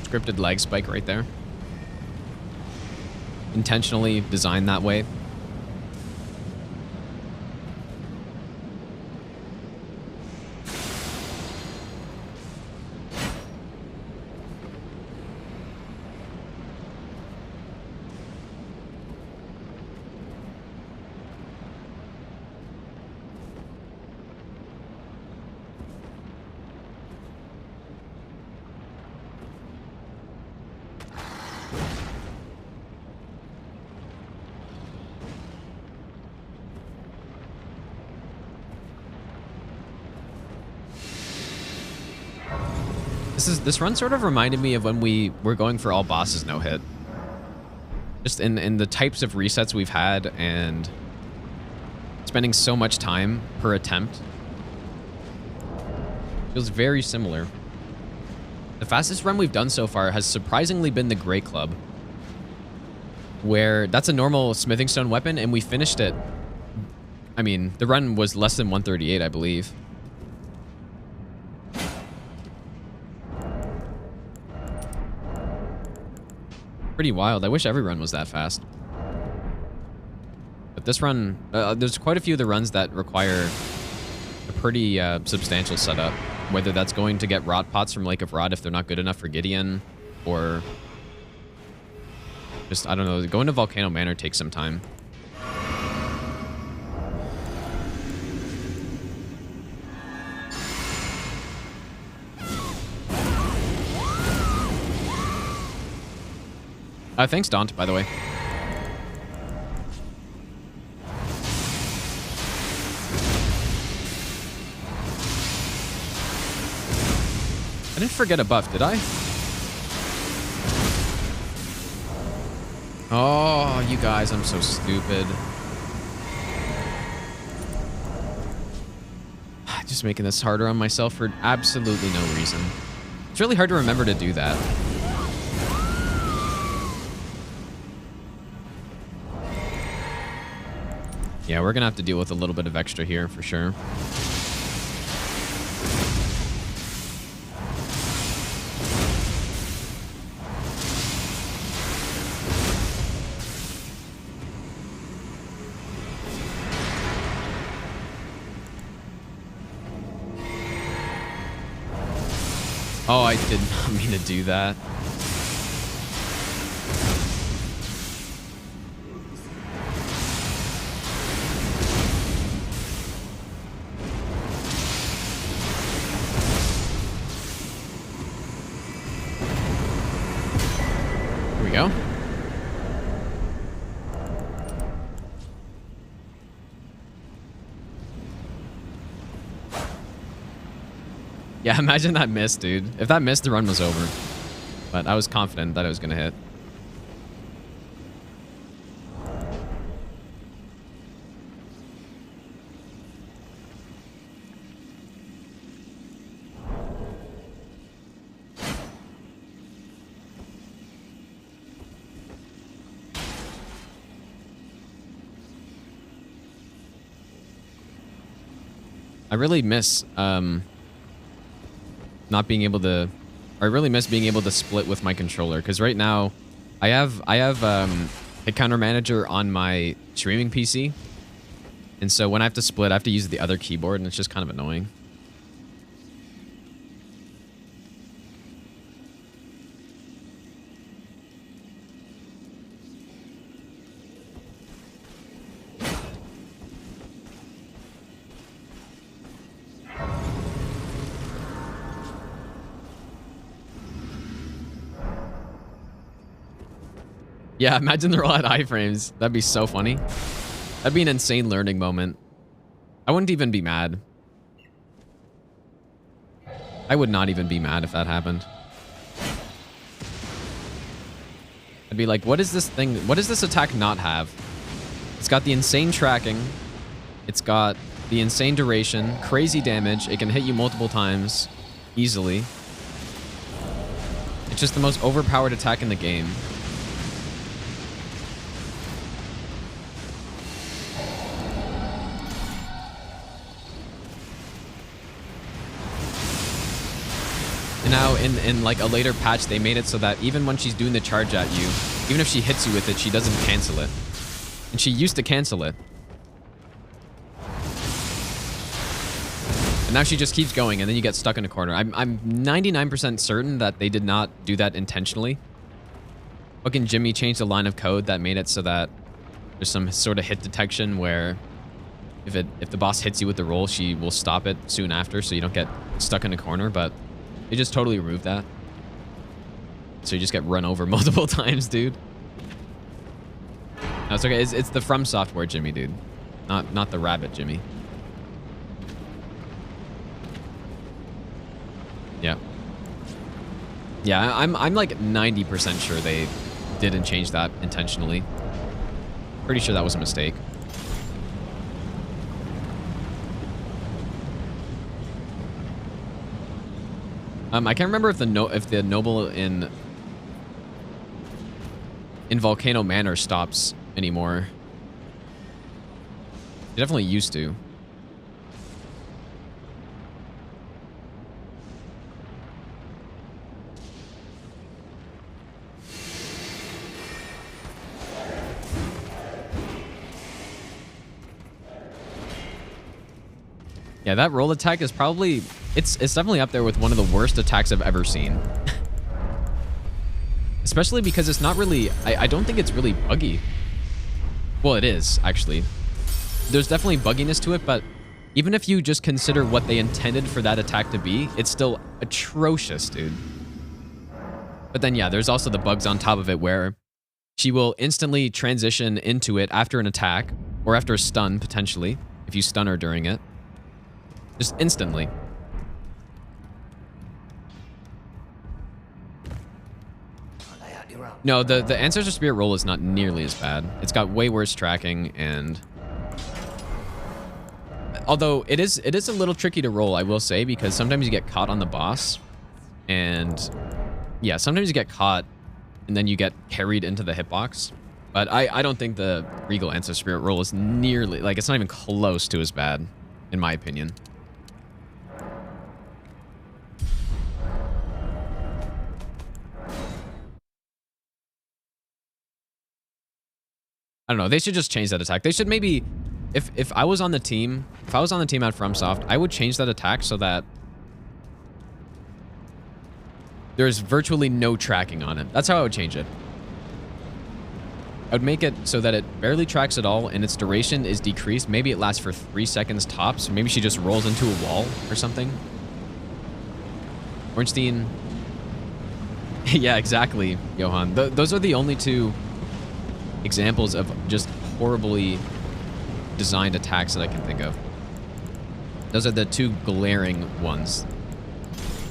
Scripted lag spike right there. Intentionally designed that way. This run sort of reminded me of when we were going for all bosses no hit. Just in the types of resets we've had and spending so much time per attempt. Feels very similar. The fastest run we've done so far has surprisingly been the Great Club, where that's a normal smithing stone weapon, and we finished it. I mean, the run was less than 138, I believe. Pretty wild. I wish every run was that fast. But this run, there's quite a few of the runs that require a pretty substantial setup. Whether that's going to get rot pots from Lake of Rot if they're not good enough for Gideon, or just, I don't know, going to Volcano Manor takes some time. Thanks, Daunt, by the way. I didn't forget a buff, did I? Oh, you guys, I'm so stupid. Just making this harder on myself for absolutely no reason. It's really hard to remember to do that. Yeah, we're gonna have to deal with a little bit of extra here for sure. Oh, I did not mean to do that. Here we go. Yeah, imagine that miss, dude. If that missed, the run was over. But I was confident that it was going to hit. I really miss not being able to, or I really miss being able to split with my controller, because right now I have a counter manager on my streaming PC, and so when I have to split, I have to use the other keyboard, and it's just kind of annoying. Yeah, imagine they're all at iframes. That'd be so funny. That'd be an insane learning moment. I wouldn't even be mad. I would not even be mad if that happened. I'd be like, what is this thing? What does this attack not have? It's got the insane tracking. It's got the insane duration, crazy damage. It can hit you multiple times easily. It's just the most overpowered attack in the game. And now in like a later patch, they made it so that even when she's doing the charge at you, even if she hits you with it, she doesn't cancel it. And she used to cancel it. And now she just keeps going, and then you get stuck in a corner. I'm 99% certain that they did not do that intentionally. Fucking Jimmy changed a line of code that made it so that there's some sort of hit detection where if the boss hits you with the roll, she will stop it soon after, so you don't get stuck in a corner, but they just totally removed that. So you just get run over multiple times, dude. No, it's okay. It's the From Software Jimmy, dude. Not the Rabbit Jimmy. Yeah. Yeah, I'm like 90% sure they didn't change that intentionally. Pretty sure that was a mistake. I can't remember if the noble in Volcano Manor stops anymore. It definitely used to. Yeah, that roll attack is probably... It's definitely up there with one of the worst attacks I've ever seen. Especially because it's not really... I don't think it's really buggy. Well, it is, actually. There's definitely bugginess to it, but even if you just consider what they intended for that attack to be, it's still atrocious, dude. But then, yeah, there's also the bugs on top of it where she will instantly transition into it after an attack, or after a stun, potentially, if you stun her during it. Just instantly. No, the Ancestor Spirit roll is not nearly as bad. It's got way worse tracking, and... Although, it is a little tricky to roll, I will say, because sometimes you get caught on the boss, and... Yeah, sometimes you get caught, and then you get carried into the hitbox. But I don't think the Regal Ancestor Spirit roll is nearly... Like, it's not even close to as bad, in my opinion. I don't know. They should just change that attack. They should maybe, if I was on the team, at FromSoft, I would change that attack so that there's virtually no tracking on it. That's how I would change it. I would make it so that it barely tracks at all and its duration is decreased. Maybe it lasts for 3 seconds tops. Maybe she just rolls into a wall or something. Ornstein. Yeah, exactly, Johan. Those are the only two examples of just horribly designed attacks that I can think of. Those are the two glaring ones.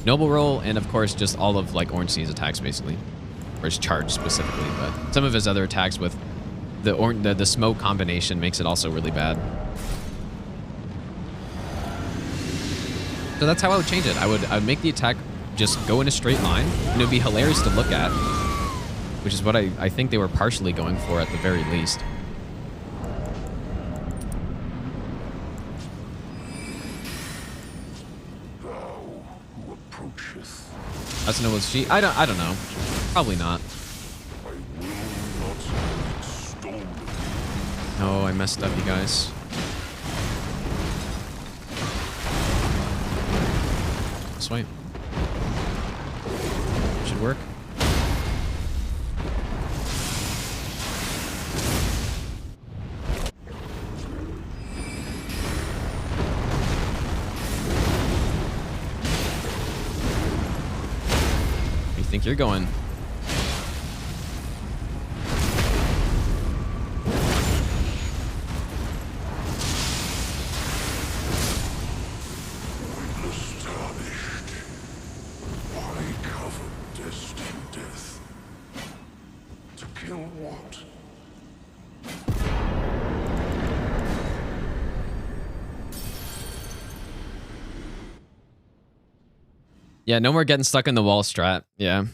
Noble roll, and of course just all of like Ornstein's attacks basically. Or his charge specifically, but some of his other attacks with the smoke combination makes it also really bad. So that's how I would change it. I would make the attack just go in a straight line, and it would be hilarious to look at. Which is what I think they were partially going for at the very least. That's no one's she. I don't know. Probably not. No, I messed up, you guys. Swipe. Should work. Think you're going? Astonished. Why cover destined death? To kill what? Yeah, no more getting stuck in the wall strat. Yeah.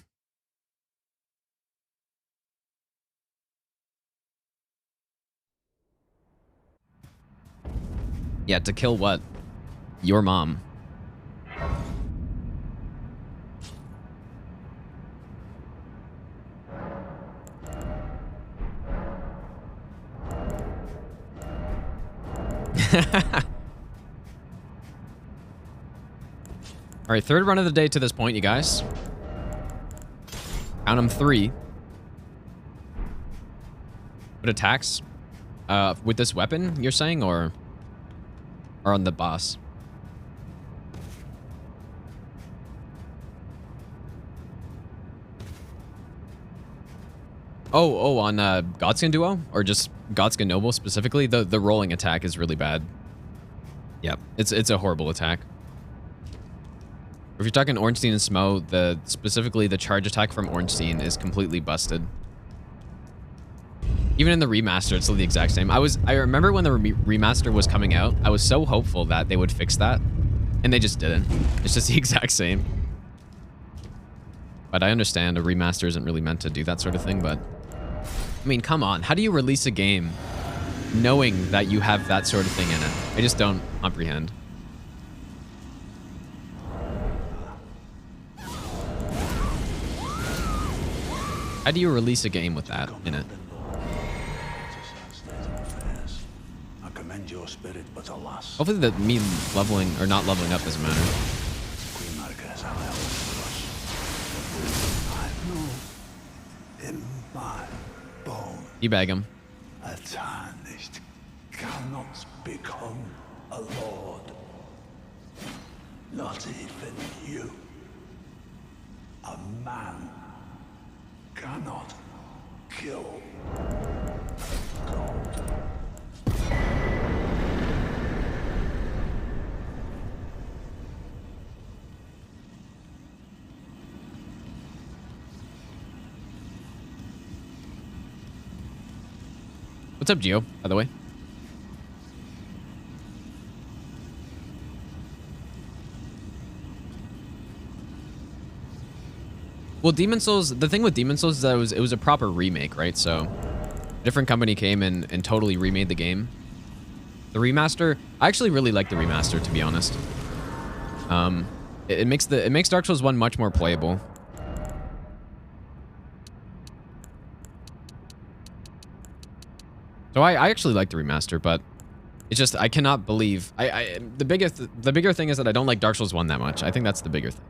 Yeah, to kill what? Your mom. All right, third run of the day to this point, you guys. Count them 3. What attacks? With this weapon, you're saying, or on the boss? Oh, on Godskin Duo? Or just Godskin Noble specifically? The rolling attack is really bad. Yep, it's a horrible attack. If you're talking Ornstein and Smo, specifically the charge attack from Ornstein is completely busted. Even in the remaster, it's still the exact same. I remember when the remaster was coming out, I was so hopeful that they would fix that, and they just didn't. It's just the exact same. But I understand a remaster isn't really meant to do that sort of thing, but I mean, come on. How do you release a game knowing that you have that sort of thing in it? I just don't comprehend. How do you release a game with that in it? I commend your spirit, but alas, Hopefully that me leveling or not leveling up doesn't matter. Queen Marika has high hopes for us. I know in my bones Debag him. a tarnished cannot become a lord. Not even you. A man cannot kill God. What's up, Gio, by the way? Well, Demon Souls, the thing with Demon Souls is that it was a proper remake, right? So a different company came and totally remade the game. The remaster, I actually really like the remaster, to be honest. It makes Dark Souls 1 much more playable. So I actually like the remaster, but it's just I cannot believe the bigger thing is that I don't like Dark Souls 1 that much. I think that's the bigger thing.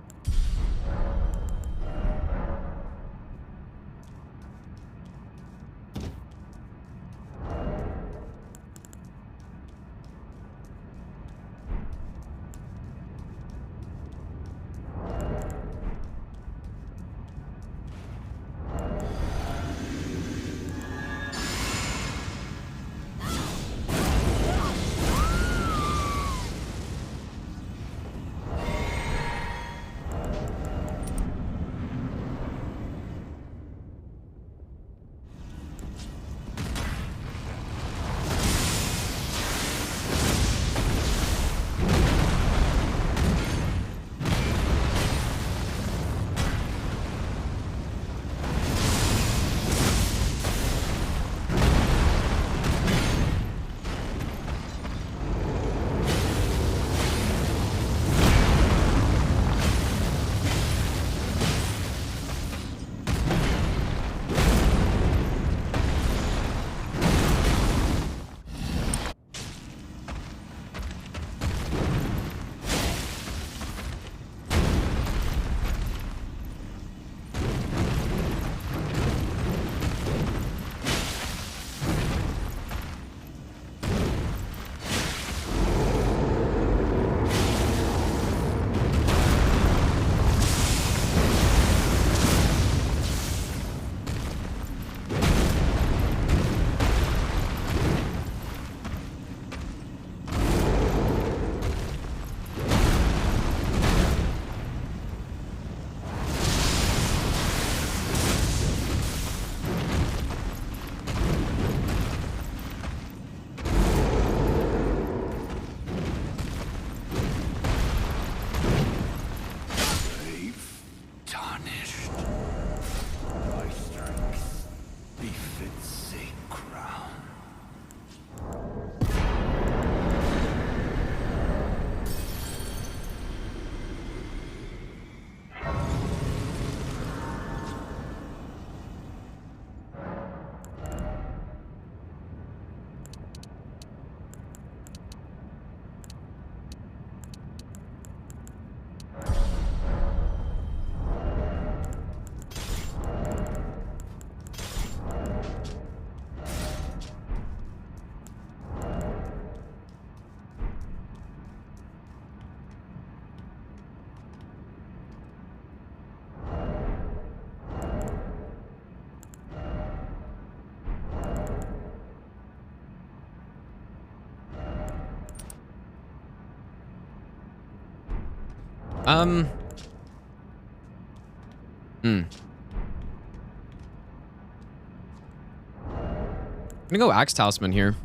I'm gonna go Axe Talisman here.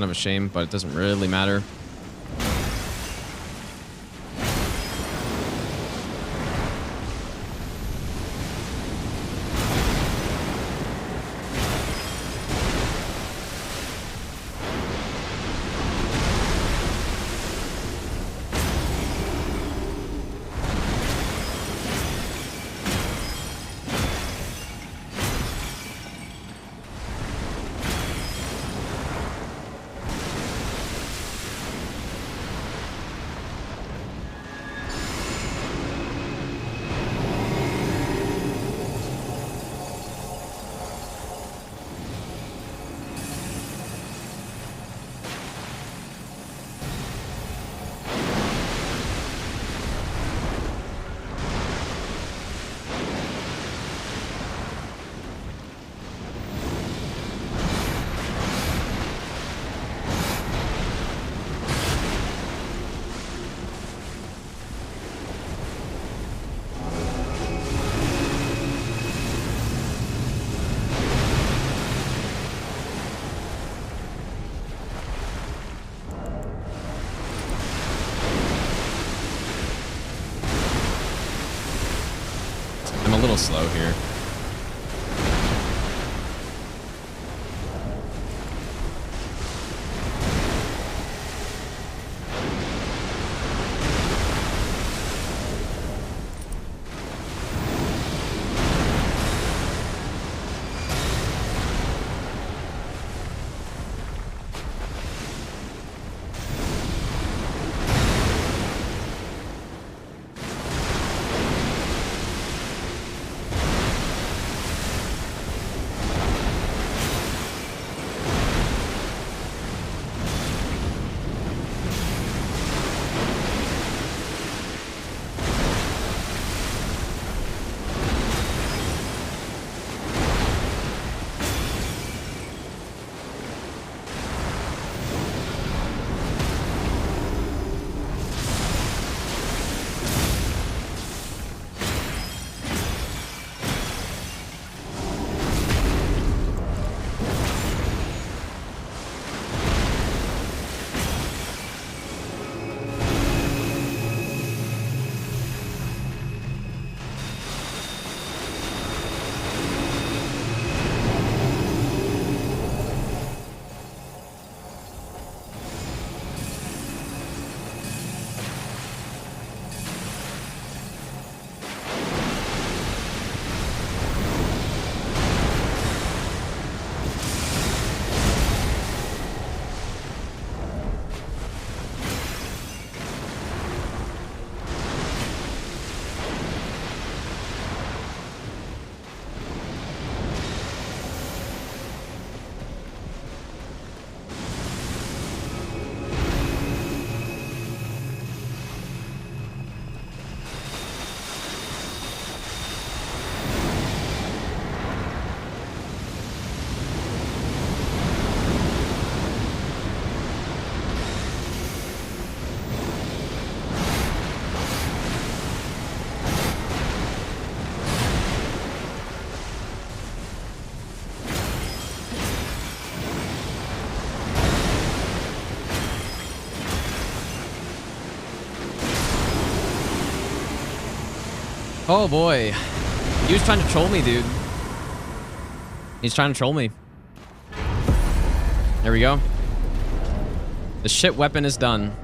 Kind of a shame, but it doesn't really matter. I'm a little slow here. Oh boy. He was trying to troll me, dude. He's trying to troll me. There we go. The shit weapon is done.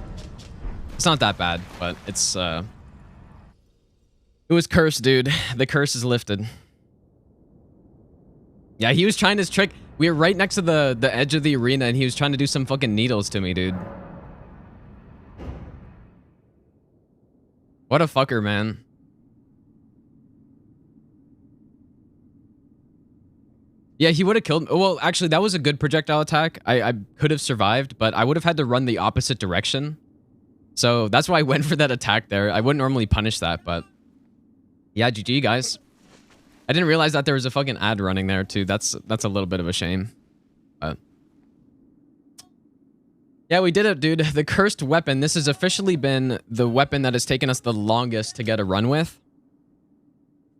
It's not that bad, but it's it was cursed, dude. The curse is lifted. Yeah, he was trying his trick. We were right next to the edge of the arena and he was trying to do some fucking needles to me, dude. What a fucker, man. Yeah, he would have killed me. Well, actually, that was a good projectile attack. I could have survived, but I would have had to run the opposite direction. So that's why I went for that attack there. I wouldn't normally punish that, but... Yeah, GG, guys. I didn't realize that there was a fucking ad running there, too. That's a little bit of a shame. But... Yeah, we did it, dude. The cursed weapon. This has officially been the weapon that has taken us the longest to get a run with.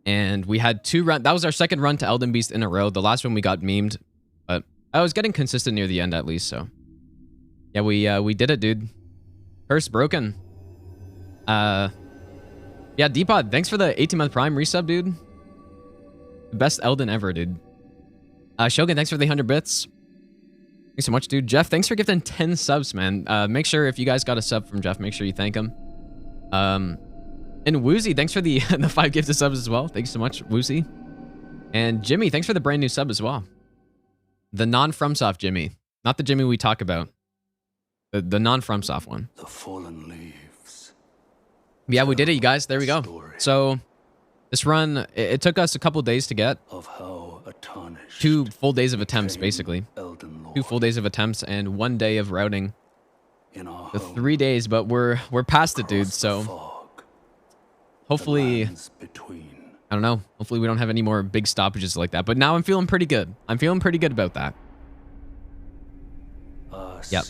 And we had 2 runs. That was our second run to Elden Beast in a row. The last one we got memed. But I was getting consistent near the end at least, so... Yeah, we did it, dude. Curse broken. Yeah, Depod, thanks for the 18-month Prime resub, dude. The best Elden ever, dude. Shogun, thanks for the 100 bits. Thanks so much, dude. Jeff, thanks for gifting 10 subs, man. Make sure if you guys got a sub from Jeff, make sure you thank him. And Woozy, thanks for the the 5 gifted subs as well. Thank you so much, Woozy. And Jimmy, thanks for the brand new sub as well. The non-FromSoft Jimmy. Not the Jimmy we talk about. The non-FromSoft one. The fallen leaves. Yeah, we did it, you guys. There we go. So, this run, it took us a couple days to get. Of how a tarnished 2 full days of attempts, basically. 2 full days of attempts and 1 day of routing. The 3 days, but we're past it, dude. So, hopefully, I don't know. Hopefully, we don't have any more big stoppages like that. But now I'm feeling pretty good. I'm feeling pretty good about that. Yep.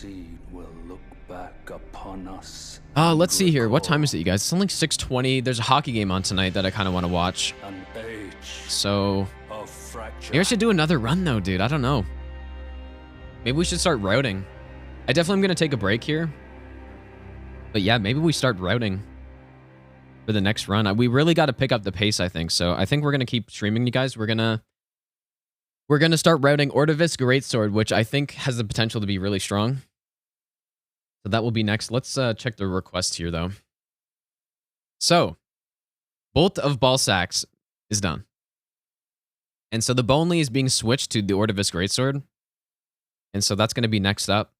Back upon us. Let's see here. What time is it, you guys? It's only 6:20. There's a hockey game on tonight that I kind of want to watch. So, maybe I should do another run, though, dude. I don't know. Maybe we should start routing. I definitely am going to take a break here. But yeah, maybe we start routing for the next run. We really got to pick up the pace, I think. So I think we're going to keep streaming, you guys. We're going to start routing Ordovis Greatsword, which I think has the potential to be really strong. So that will be next. Let's check the request here, though. So, Bolt of Balsax is done. And so the Bonely is being switched to the Ordovis Greatsword. And so that's going to be next up.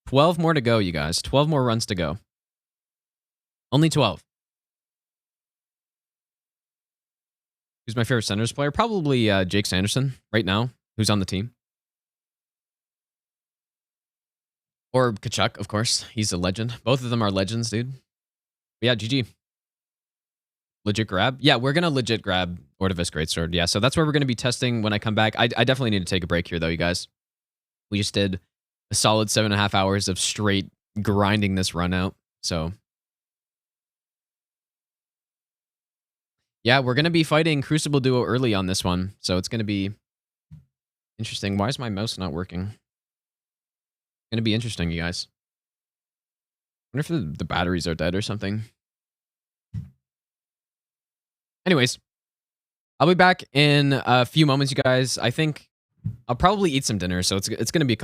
12 more to go, you guys. 12 more runs to go. Only 12. Who's my favorite Senators player? Probably Jake Sanderson right now, who's on the team. Or Kachuk, of course. He's a legend. Both of them are legends, dude. But yeah, GG. Legit grab? Yeah, we're going to legit grab Ordovis Greatsword. Yeah, so that's where we're going to be testing when I come back. I definitely need to take a break here, though, you guys. We just did a solid 7.5 hours of straight grinding this run out. So, yeah, we're going to be fighting Crucible Duo early on this one. So it's going to be interesting. Why is my mouse not working? Going to be interesting, you guys. I wonder if the batteries are dead or something. Anyways, I'll be back in a few moments, you guys. I think I'll probably eat some dinner, so it's going to be